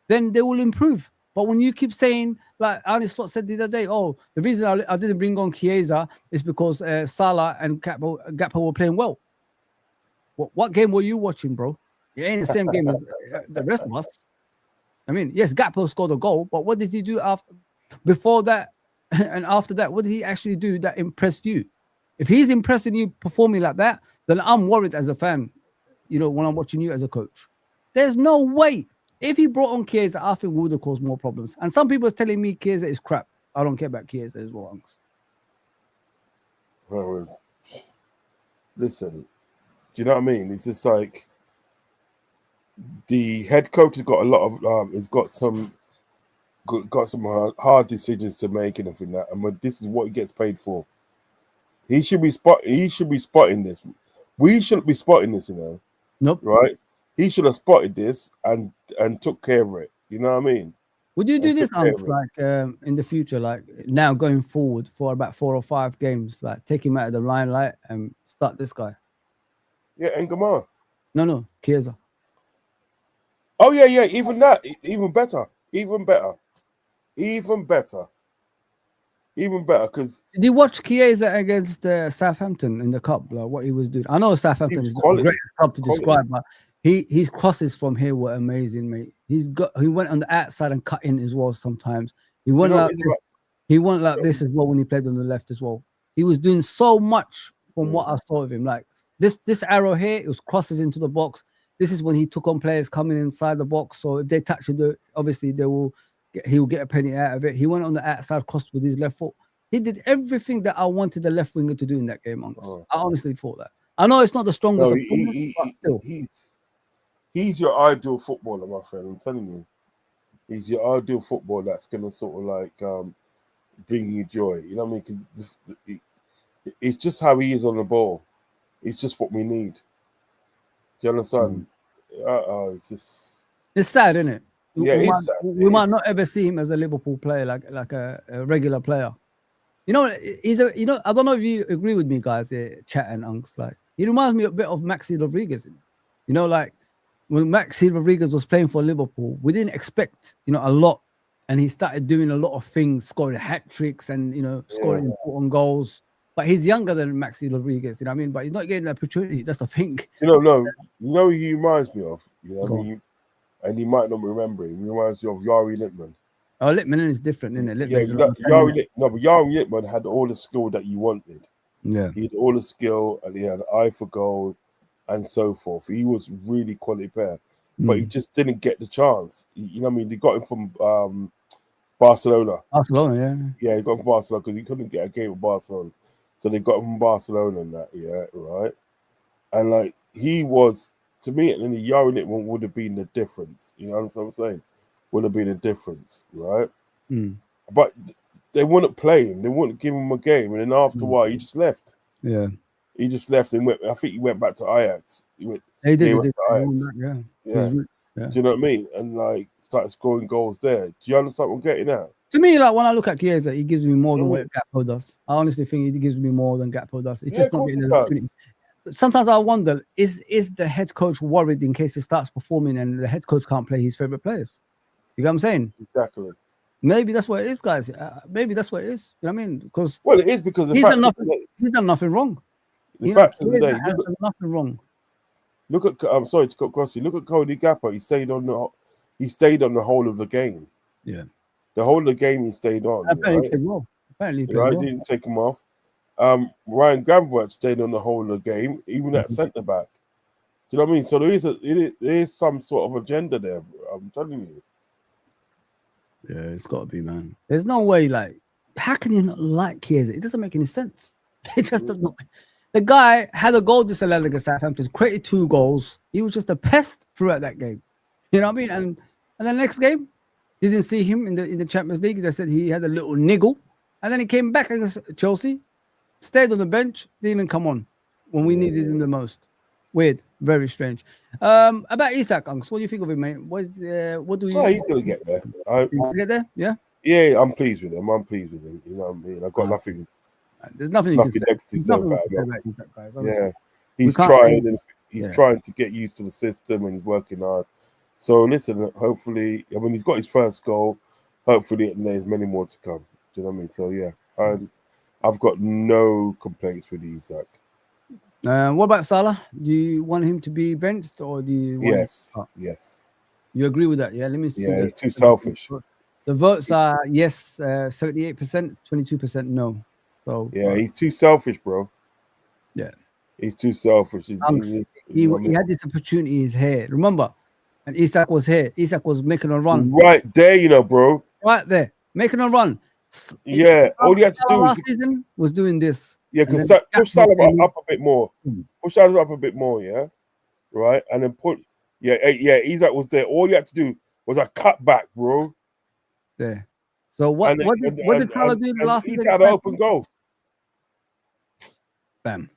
Speaker 1: then they will improve. But when you keep saying, like Arne Slot said the other day, the reason I didn't bring on Chiesa is because Salah and Gakpo were playing well. What game were you watching, bro? It ain't the same game as the rest of us. I mean, yes, Gakpo scored a goal, but what did he do before that and after that? What did he actually do that impressed you? If he's impressing you performing like that, then I'm worried as a fan, when I'm watching you as a coach. There's no way. If he brought on Chiesa, I think we would have caused more problems. And some people are telling me Chiesa is crap. I don't care about Chiesa as well, Unks.
Speaker 2: Well, listen, do you know what I mean? It's just like the head coach has got a lot of has got some hard decisions to make and everything that, and this is what he gets paid for. He should be spotting this. We shouldn't be spotting this,
Speaker 1: Nope.
Speaker 2: Right? He should have spotted this and took care of it. You know what I mean?
Speaker 1: Would you do this, Unks, like in the future, like now going forward for about 4 or 5 games, like take him out of the limelight and start this guy?
Speaker 2: Yeah, and Gamar.
Speaker 1: No, Chiesa.
Speaker 2: Oh yeah, even that, even better. Because
Speaker 1: did you watch Chiesa against Southampton in the cup? Like what he was doing. I know Southampton is the greatest club to describe, but his crosses from here were amazing, mate. He went on the outside and cut in as well. Sometimes he went like this as well when he played on the left as well. He was doing so much from what I saw of him. Like this arrow here, it was crosses into the box. This is when he took on players coming inside the box. So if they touch him, obviously he will get a penny out of it. He went on the outside cross with his left foot. He did everything that I wanted the left winger to do in that game. I honestly thought that. I know it's not the strongest.
Speaker 2: No, he's your ideal footballer, my friend. I'm telling you, he's your ideal footballer that's gonna sort of like bring you joy. You know what I mean? 'Cause it's just how he is on the ball. It's just what we need. Do you understand?
Speaker 1: It's sad, isn't it?
Speaker 2: Yeah, it's sad.
Speaker 1: We might not ever see him as a Liverpool player, like a regular player. You know, I don't know if you agree with me, guys, chat and unks. Like, he reminds me a bit of Maxi Rodriguez. You know, like when Maxi Rodriguez was playing for Liverpool, we didn't expect, a lot. And he started doing a lot of things, scoring hat tricks and, scoring important goals. But he's younger than Maxi Rodriguez, you know what I mean? But he's not getting the opportunity. That's the thing.
Speaker 2: No. You know who he reminds me of? You know what I mean? And he might not remember him. He reminds me of Yari Lippman.
Speaker 1: Oh, Lippman is different, isn't it?
Speaker 2: But Yari Lippman had all the skill that you wanted.
Speaker 1: Yeah.
Speaker 2: He had all the skill and he had an eye for goal and so forth. He was really quality player. But he just didn't get the chance. You know what I mean? They got him from Barcelona. Yeah, he got him from Barcelona because he couldn't get a game with Barcelona. So they got him from Barcelona and that, right? And like he was, to me, and the Yari Lippman would have been the difference. You know what I'm saying? Would have been a difference, right? But they wouldn't play him. They wouldn't give him a game. And then after a while, he just left.
Speaker 1: Yeah.
Speaker 2: He just left and went. I think he went back to Ajax. He went
Speaker 1: to
Speaker 2: Ajax.
Speaker 1: Yeah.
Speaker 2: Do you know what I mean? And like started scoring goals there. Do you understand what I'm getting at?
Speaker 1: To me, like when I look at Chiesa, he gives me more than what Gakpo does. I honestly think he gives me more than Gakpo does. It's just not getting the opportunity. Sometimes I wonder, is the head coach worried in case he starts performing and the head coach can't play his favorite players? You know what I'm saying?
Speaker 2: Exactly.
Speaker 1: Maybe that's what it is, guys. Maybe that's what it is. You know what I mean? Because
Speaker 2: it is because
Speaker 1: he's done nothing wrong.
Speaker 2: The fact of the day,
Speaker 1: nothing wrong.
Speaker 2: Look at. I'm sorry to cut across you. Look at Cody Gakpo. He stayed on the whole of the game.
Speaker 1: Yeah.
Speaker 2: The whole of the game he stayed on.
Speaker 1: Apparently, he played well.
Speaker 2: Didn't take him off. Ryan Gravenberch stayed on the whole of the game, even at centre back. Do you know what I mean? So there is some sort of agenda there. I'm telling you.
Speaker 1: Yeah, it's got to be, man. There's no way. Like, how can you not like Chiesa? It doesn't make any sense. It just does not. The guy had a goal this against Southampton, created 2 goals. He was just a pest throughout that game. You know what I mean? And the next game, didn't see him in the Champions League. They said he had a little niggle, and then he came back against Chelsea, stayed on the bench, didn't even come on when we needed him the most. Weird, very strange. About Isak, Unks, what do you think of him, mate? What do you?
Speaker 2: Oh, he's gonna get there.
Speaker 1: Get there? Yeah.
Speaker 2: Yeah, I'm pleased with him. You know what I mean? I've got nothing.
Speaker 1: There's nothing you can say.
Speaker 2: There's nothing about
Speaker 1: Isak, guys.
Speaker 2: Yeah, he's trying and he's trying to get used to the system and he's working hard. So listen, hopefully, I mean, he's got his first goal. Hopefully, there's many more to come. Do you know what I mean? So yeah, I've got no complaints with Isak.
Speaker 1: What about Salah? Do you want him to be benched or do you?
Speaker 2: Yes.
Speaker 1: You agree with that? Yeah. Let me see.
Speaker 2: Yeah, he's too selfish.
Speaker 1: The votes are yes, 78%, 22% no. So
Speaker 2: yeah, he's too selfish, bro.
Speaker 1: Yeah,
Speaker 2: he's too selfish.
Speaker 1: He had this opportunity in his hair. Remember, and Isak was here. Isak was making a run
Speaker 2: right there, bro.
Speaker 1: Right there, making a run.
Speaker 2: Yeah, all you had to do
Speaker 1: last season was doing this.
Speaker 2: Yeah, because push Salah up a bit more. Push Salah up a bit more, yeah, right, and then Isak was there. All you had to do was a cutback, bro.
Speaker 1: There. So what did Salah do last season?
Speaker 2: He had an open goal.
Speaker 1: Bam.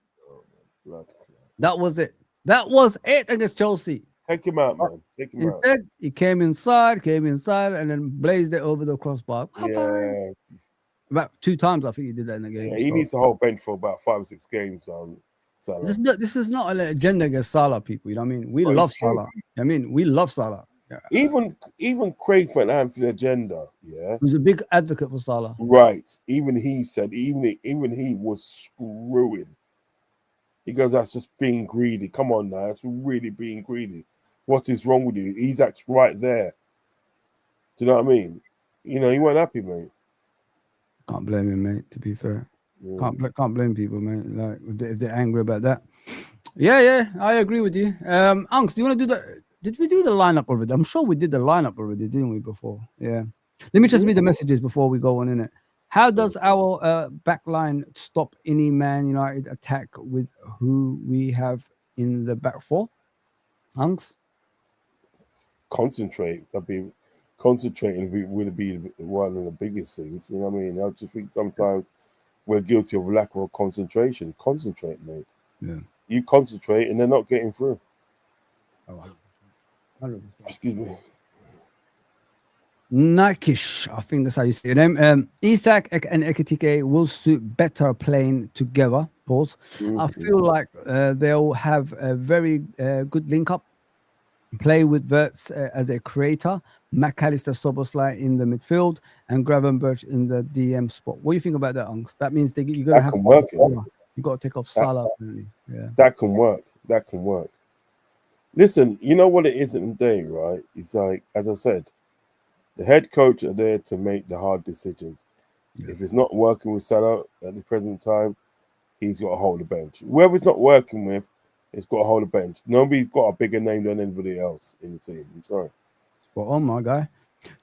Speaker 1: That was it. That was it against Chelsea.
Speaker 2: Take him out, man. Take him out.
Speaker 1: Instead, he came inside, and then blazed it over the crossbar.
Speaker 2: Yeah.
Speaker 1: About 2 times, I think he did that in the game.
Speaker 2: Yeah, he needs to hold bench for about 5 or 6 games. Salah.
Speaker 1: This is not an agenda against Salah, people. You know what I mean? We love Salah. I mean, we love Salah. Yeah.
Speaker 2: Even Craig Fernand for the agenda, yeah.
Speaker 1: He was a big advocate for Salah.
Speaker 2: Right. Even he said, even he was screwing. He goes, that's just being greedy. Come on now, that's really being greedy. What is wrong with you? Isak's right there. Do you know what I mean? You know, he weren't happy, mate.
Speaker 1: Can't blame him, mate, to be fair. Can't blame people, man. Like if they're angry about that. Yeah, I agree with you. Unks, do you want to do the? Did we do the lineup already? I'm sure we did the lineup already, didn't we? Before, yeah. Let me just read the messages before we go on in it. How does our back line stop any Man United attack with who we have in the back four? Unks?
Speaker 2: Concentrating would be one of the biggest things. You know what I mean? I just think sometimes we're guilty of lack of concentration. Concentrate, mate.
Speaker 1: Yeah.
Speaker 2: You concentrate and they're not getting through.
Speaker 1: Oh, 100%.
Speaker 2: Excuse me.
Speaker 1: Nikish, I think that's how you say your name. Isak and Ekitike will suit better playing together. Pause. I feel like they'll have a very good link up. Play with Wirtz as a creator, McAllister Soboslai in the midfield, and Gravenberch in the DM spot. What do you think about that, Unks? That means you're going to have to work. You got to take off Salah. Yeah,
Speaker 2: that can work. That can work. Listen, you know what it is in the day, right? It's like, as I said, the head coach are there to make the hard decisions. Yeah. If it's not working with Salah at the present time, he's got to hold the bench. Whoever it's not working with, it's got to hold a bench. Nobody's got a bigger name than anybody else in the team. I'm sorry.
Speaker 1: Spot on, my guy.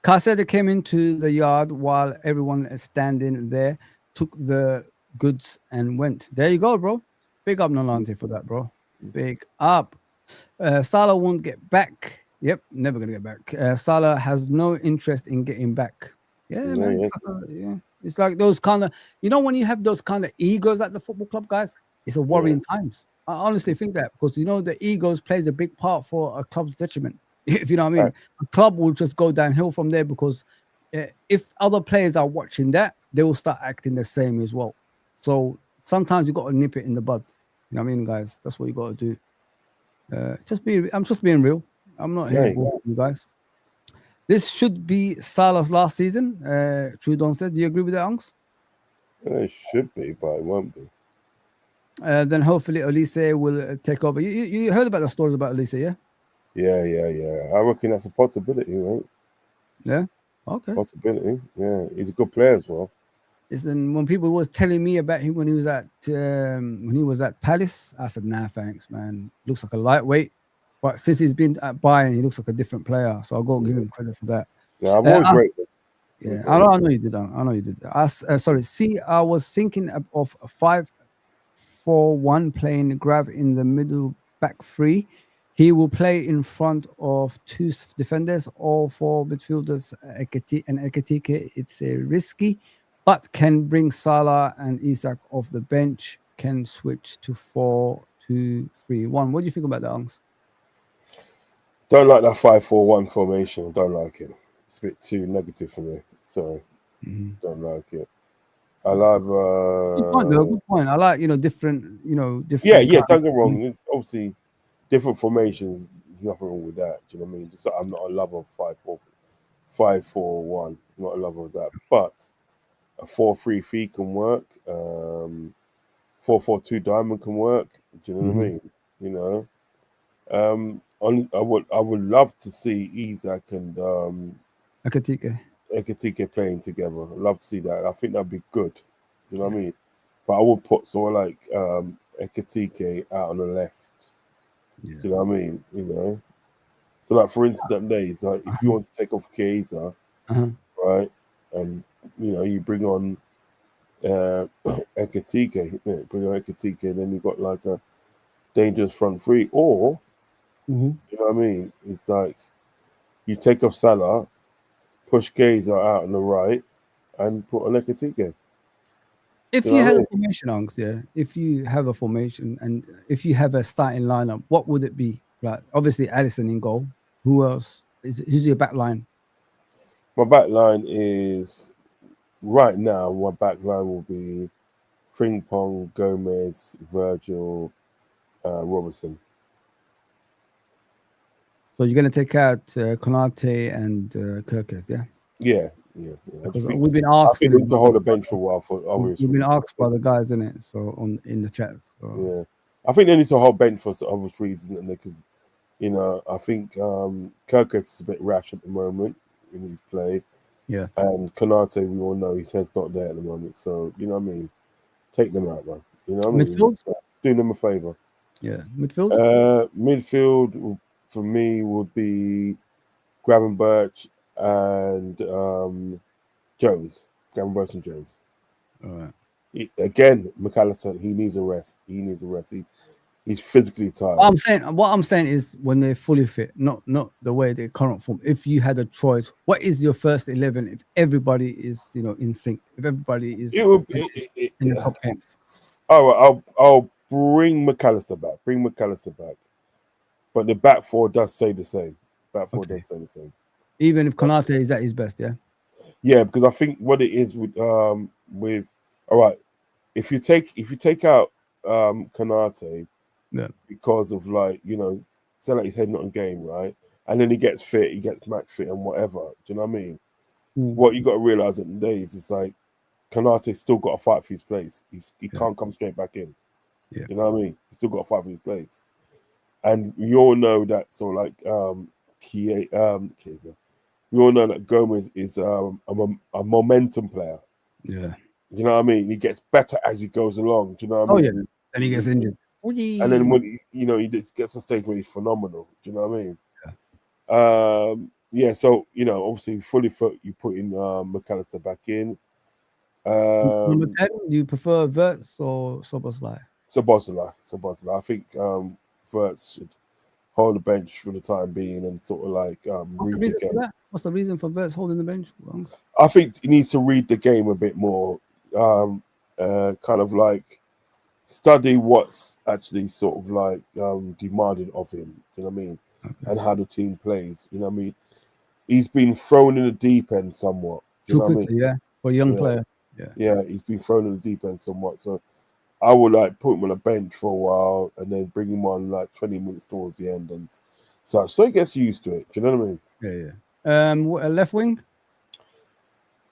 Speaker 1: Caseta came into the yard while everyone is standing there, took the goods and went. There you go, bro. Big up Nolante for that, bro. Big up. Salah won't get back. Yep, never going to get back. Salah has no interest in getting back. Yeah, man. Yeah. It's like those kind of, when you have those kind of egos at the football club, guys, it's a worrying times. I honestly think that because the egos plays a big part for a club's detriment. If you know what I mean, right. A club will just go downhill from there because if other players are watching that, they will start acting the same as well. So sometimes you got to nip it in the bud. You know what I mean, guys? That's what you got to do. I'm just being real. I'm not here for you guys. This should be Salah's last season. Trudon said. Do you agree with that, Unks?
Speaker 2: It should be, but it won't be.
Speaker 1: Then hopefully Elise will take over. You heard about the stories about Elise, yeah?
Speaker 2: Yeah. I reckon that's a possibility, right?
Speaker 1: Yeah. Okay.
Speaker 2: Possibility. Yeah, he's a good player as well.
Speaker 1: Listen, when people was telling me about him when he was at Palace, I said, nah, thanks, man. Looks like a lightweight. But since he's been at Bayern, he looks like a different player. So I'll go give him credit for that.
Speaker 2: Yeah, I've always rated.
Speaker 1: Yeah, I know you did. I know you did. I was thinking of 5-4-1 playing Grav in the middle back three. He will play in front of two defenders, all four midfielders, Ekitike. It's risky, but can bring Salah and Isak off the bench. Can switch to 4-2-3-1. What do you think about that, Unks?
Speaker 2: Don't like that 5-4-1 formation. I don't like it. It's a bit too negative for me. Sorry. Don't like it. I love
Speaker 1: good point. I like different. Different.
Speaker 2: Yeah. Don't get wrong. Obviously, different formations. Nothing wrong with that. Do you know what I mean? Just I'm not a lover of 5-4-1. Not a lover of that. But a 4-3-3 can work. 4-4-2 diamond can work. Do you know what I mean? I would love to see Isak and Ekitike playing together. I'd love to see that. I think that'd be good. You know what I mean? But I would put someone like Ekitike out on the left. Yeah. You know what I mean? So like for instance, that days, like if you want to take off Chiesa, right, and you bring on Ekitike, and then you got like a dangerous front three, or you know what I mean? It's like you take off Salah, push Chiesa out on the right, and put on Ekitike.
Speaker 1: If you had a formation, Unks, if you have a formation and if you have a starting lineup, what would it be? Like obviously Alisson in goal. Who else? Who's your back line?
Speaker 2: My back line is right now. My back line will be Frimpong, Gomez, Virgil, Robertson. So
Speaker 1: you're going to take out Konate and Kirkes, yeah?
Speaker 2: Yeah.
Speaker 1: We've been asked
Speaker 2: to hold a bench for a while for obvious
Speaker 1: reasons. We've been asked by the guys, isn't it? So in the chat. So.
Speaker 2: Yeah, I think they need to hold bench for obvious reasons, because I think Kirkes is a bit rash at the moment in his play.
Speaker 1: Yeah,
Speaker 2: and Konate, we all know his head's not there at the moment. So you know what I mean. Take them out, man. You know what I mean?
Speaker 1: Midfield?
Speaker 2: Do them a favour.
Speaker 1: Yeah, midfield.
Speaker 2: Midfield for me would be Gravenberch and Jones. Gravenberch and Jones.
Speaker 1: All right.
Speaker 2: Again, McAllister, he needs a rest. He's physically tired.
Speaker 1: What I'm saying is when they're fully fit, not the way they current form. If you had a choice, what is your first 11 if everybody is in sync? If everybody is in the top 10.
Speaker 2: All right, I'll bring McAllister back. But the back four does stay the same.
Speaker 1: Even if Konate is at his best, yeah.
Speaker 2: Yeah, because I think what it is with all right, if you take out Konate,
Speaker 1: yeah,
Speaker 2: because of say like he's head not in game, right? And then he gets fit, he gets match fit and whatever. Do you know what I mean? What you got to realize at the days is like Konate's still got to fight for his place. He can't come straight back in.
Speaker 1: Yeah.
Speaker 2: You know what I mean? He's still got to fight for his place. And we all know that. So like Chiesa, we all know that Gomez is a momentum player.
Speaker 1: Yeah.
Speaker 2: You know what I mean? He gets better as he goes along. Do you know what I mean?
Speaker 1: Yeah. And he gets injured.
Speaker 2: And then when he just gets to a stage where he's phenomenal. Do you know what I mean?
Speaker 1: Yeah.
Speaker 2: So obviously fully fit, you put in McAllister back in.
Speaker 1: Number 10, do you prefer Wirtz or Szoboszlai?
Speaker 2: Szoboszlai. I think Wirtz should hold the bench for the time being and sort of like read the game.
Speaker 1: What's the reason for Wirtz holding the bench?
Speaker 2: I think he needs to read the game a bit more. Kind of like study what's actually sort of like demanded of him. You know what I mean?
Speaker 1: Okay.
Speaker 2: And how the team plays. You know what I mean? He's been thrown in the deep end somewhat.
Speaker 1: Too quickly, yeah, for a young player.
Speaker 2: Yeah, he's been thrown in the deep end somewhat. So I would like put him on a bench for a while and then bring him on like 20 minutes towards the end, and so he gets used to it. Do you know what I mean?
Speaker 1: Yeah. Left wing?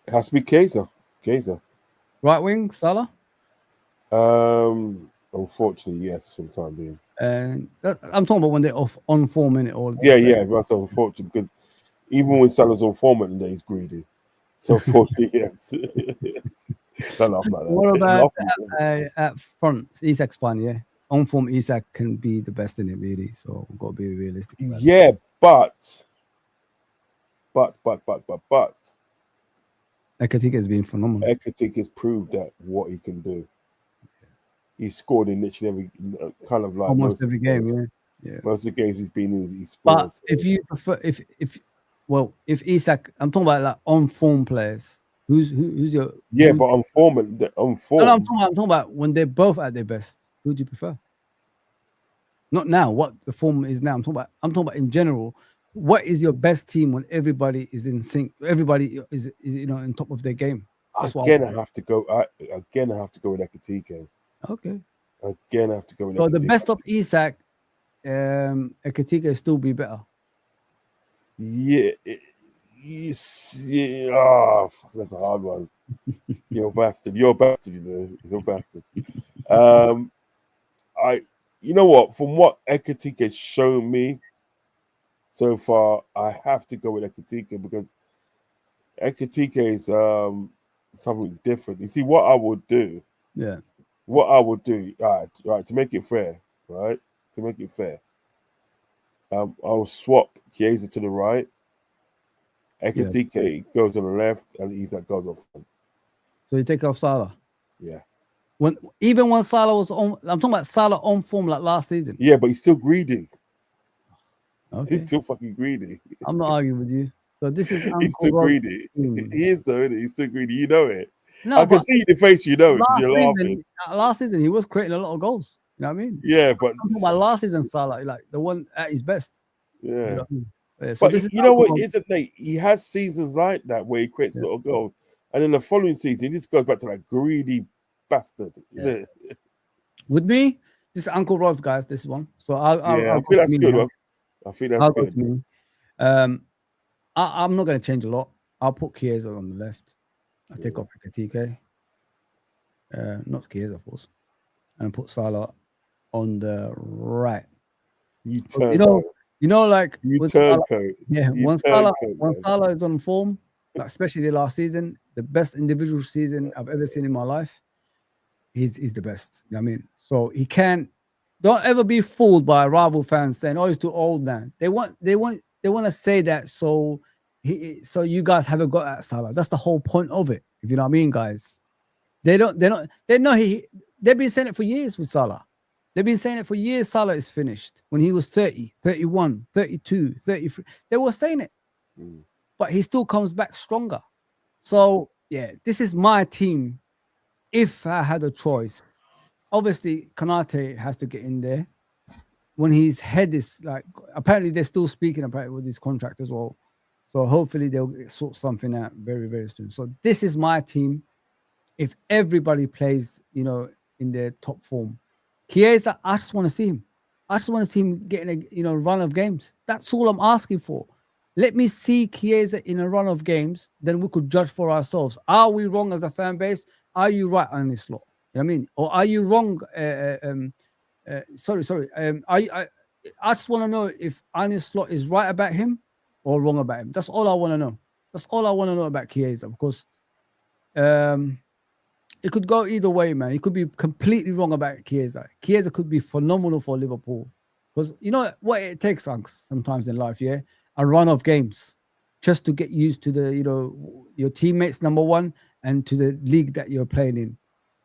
Speaker 2: It has to be Chiesa.
Speaker 1: Right wing, Salah?
Speaker 2: Unfortunately, yes, for the time being.
Speaker 1: And I'm talking about when they're on form in it all.
Speaker 2: Yeah, that's unfortunate because even when Salah's on form at the day, he's greedy. So unfortunately, yes. Don't laugh like that.
Speaker 1: What about at front? Isak's fine, yeah. On form, Isak can be the best in it, really. So we've got to be realistic.
Speaker 2: Yeah, but
Speaker 1: Ekatike has been phenomenal.
Speaker 2: Ekatike has proved that what he can do. He's scored in literally every kind of like
Speaker 1: almost every game, yeah.
Speaker 2: Most of the games he's been in, he scored.
Speaker 1: But if you prefer, if Isak, I'm talking about like on form players. Who's your?
Speaker 2: Yeah, but on form.
Speaker 1: No, I'm talking about when they're both at their best. Who do you prefer? Not now. What the form is now. I'm talking about in general. What is your best team when everybody is in sync? Everybody is in top of their game.
Speaker 2: I have to go with Ekatike.
Speaker 1: Okay.
Speaker 2: Again, I have to go with
Speaker 1: So
Speaker 2: Ekatike.
Speaker 1: the best of Isak, Ekatike still be better.
Speaker 2: Yeah. Oh, that's a hard one. You're a bastard. You're a bastard. You're a bastard. You know what? From what Ekatike has shown me so far, I have to go with Ekatike because Ekatike is something different. You see, what I would do.
Speaker 1: Yeah.
Speaker 2: What I would do, right, to make it fair, right? To make it fair, I'll swap Chiesa to the right. Ekatike goes on the left, and Isak goes off.
Speaker 1: So you take off Salah.
Speaker 2: Yeah.
Speaker 1: Even when Salah was on, I'm talking about Salah on form like last season.
Speaker 2: Yeah, but he's still greedy.
Speaker 1: Okay.
Speaker 2: He's still fucking greedy.
Speaker 1: I'm not arguing with you. So this is
Speaker 2: he's still greedy. He is though, isn't he? He's still greedy. You know it.
Speaker 1: No,
Speaker 2: I can see the face. You know it because you're laughing.
Speaker 1: Last season, he was creating a lot of goals. You know what I mean?
Speaker 2: Yeah, but
Speaker 1: I'm talking about last season Salah, like the one at his best.
Speaker 2: Yeah.
Speaker 1: You know what I mean? Yeah, so
Speaker 2: but you know what? Isn't it? He has seasons like that where he creates a lot of goals, and then the following season he just goes back to that greedy bastard.
Speaker 1: Yeah. With me, this is Uncle Rodz, guys. This one. So
Speaker 2: I feel that's good. I feel that's good.
Speaker 1: I'm not going to change a lot. I'll put Chiesa on the left. I take off Ekatike. Not Chiesa, of course, and put Salah on the right.
Speaker 2: You
Speaker 1: like
Speaker 2: when
Speaker 1: Salah is on form, like especially last season, the best individual season I've ever seen in my life. he's the best. You know what I mean? So he can't. Don't ever be fooled by rival fans saying, "Oh, he's too old now." They want to say that so you guys haven't got at Salah. That's the whole point of it. If you know what I mean, guys. They know they've been saying it for years with Salah. They've been saying it for years. Salah is finished. When he was 30, 31, 32, 33, they were saying it. But he still comes back stronger. So yeah, this is my team. If I had a choice, obviously Konate has to get in there. When his head is like, apparently they're still speaking about it with his contract as well. So hopefully they'll sort something out very, very soon. So this is my team. If everybody plays, you know, in their top form, Chiesa, I just want to see him. I just want to see him getting a run of games. That's all I'm asking for. Let me see Chiesa in a run of games, then we could judge for ourselves. Are we wrong as a fan base? Are you right on this lot? You know what I mean? Or are you wrong? I just want to know if Arne Slot is right about him or wrong about him. That's all I want to know. That's all I want to know about Chiesa, because it could go either way, man. He could be completely wrong about Chiesa. Chiesa could be phenomenal for Liverpool, because you know what it takes, Unks, sometimes in life, yeah? A run of games just to get used to the, you know, your teammates, number one, and to the league that you're playing in.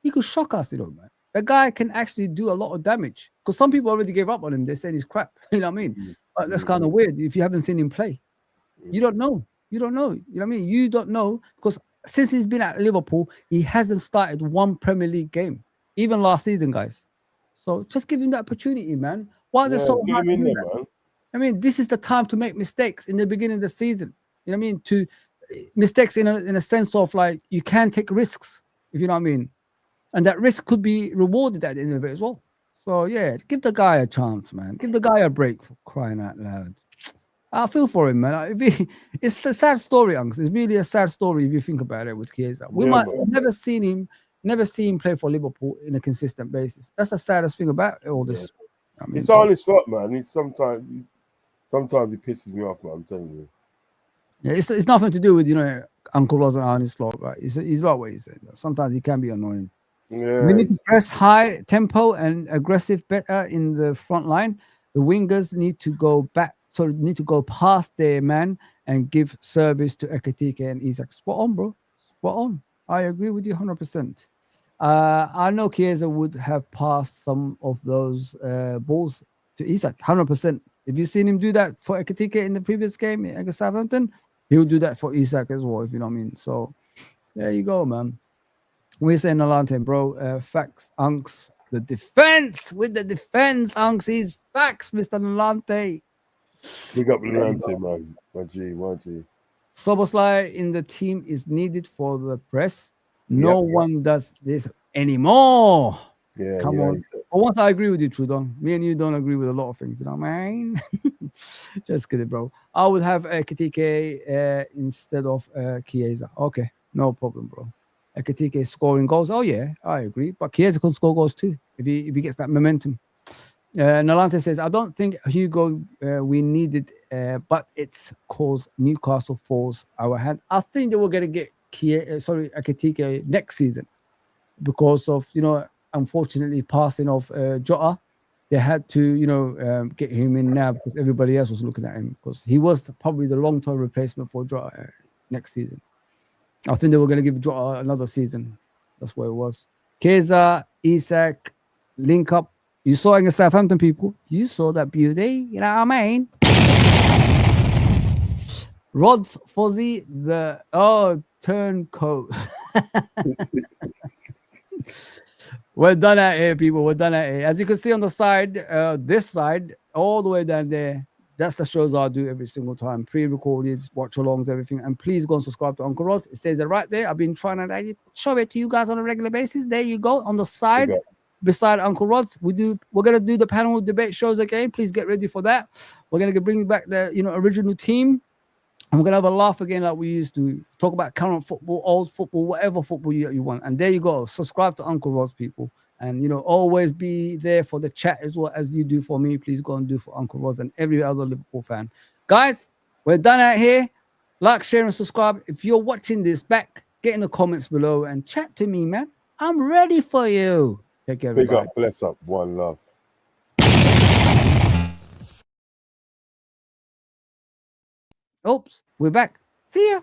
Speaker 1: He could shock us, you know, man. The guy can actually do a lot of damage, because some people already gave up on him. They said he's crap. You know what I mean? But that's kind of weird if you haven't seen him play. You don't know. You don't know. You know what I mean? You don't know, because since he's been at Liverpool, he hasn't started one Premier League game, even last season, guys. So just give him the opportunity, man. Why is it so hard to do that? Man. I mean, this is the time to make mistakes in the beginning of the season. You know what I mean? To mistakes in a sense of like, you can take risks, if you know what I mean. And that risk could be rewarded at the end of it as well. So yeah, give the guy a chance, man. Give the guy a break, for crying out loud. I feel for him, man. It's a sad story, Unks. It's really a sad story if you think about it with Chiesa. We might never see him play for Liverpool in a consistent basis. That's the saddest thing about all this. Yeah. I mean,
Speaker 2: it's Arne Slot, man. It's sometimes he pisses me off, man. I'm telling you.
Speaker 1: Yeah, it's nothing to do with, you know, Uncle Rodz and Arne Slot, right? He's right what he said. Sometimes he can be annoying.
Speaker 2: Yeah.
Speaker 1: We need to press high tempo and aggressive better in the front line. The wingers need to go back, so need to go past their man and give service to Ekitike and Isak. Spot on, bro. Spot on. I agree with you 100%. I know Chiesa would have passed some of those balls to Isak 100%. If you've seen him do that for Ekitike in the previous game against Southampton, he'll do that for Isak as well, if you know what I mean. So there you go, man. We're saying Nalante, bro. Facts, Unks. The defense with the defense, Unks. He's facts, Mr. Nalante.
Speaker 2: Big up Nalante, man. My G.
Speaker 1: Soboslai in the team is needed for the press. No one does this anymore.
Speaker 2: Yeah,
Speaker 1: come on. But once I agree with you, Trudon. Me and you don't agree with a lot of things, you know what I mean? Just kidding, bro. I would have Ekitike instead of Chiesa. Okay, no problem, bro. Ekitike scoring goals. Oh yeah, I agree. But Chiesa can score goals too if he gets that momentum. Nalante says, I don't think Hugo we needed, but it's cause Newcastle falls our hand. I think they were gonna get Ekitike next season because of, you know, unfortunately passing of Jota. They had to, you know, get him in now because everybody else was looking at him, because he was probably the long-term replacement for Jota next season. I think they were going to give Jota another season. That's what it was. Chiesa, Isak, link up. You saw it in Southampton, people. You saw that beauty. You know what I mean? Rodz, Fozi, turncoat. We're done at here, people. We're done at here. As you can see on the side, this side, all the way down there, that's the shows I do every single time. Pre-recorded, watch-alongs, everything. And please go and subscribe to Uncle Rodz. It says it right there. I've been trying to show it to you guys on a regular basis. There you go. On the side, beside Uncle Rodz, we're going to do the panel debate shows again. Please get ready for that. We're going to bring back the, you know, original team. And we're going to have a laugh again like we used to. Talk about current football, old football, whatever football you want. And there you go. Subscribe to Uncle Rodz, people. And, you know, always be there for the chat as well as you do for me. Please go and do for Uncle Rodz and every other Liverpool fan. Guys, we're done out here. Like, share, and subscribe. If you're watching this back, get in the comments below and chat to me, man. I'm ready for you. Take care,
Speaker 2: Big
Speaker 1: everybody.
Speaker 2: up, bless up, one love.
Speaker 1: Oops, we're back. See ya.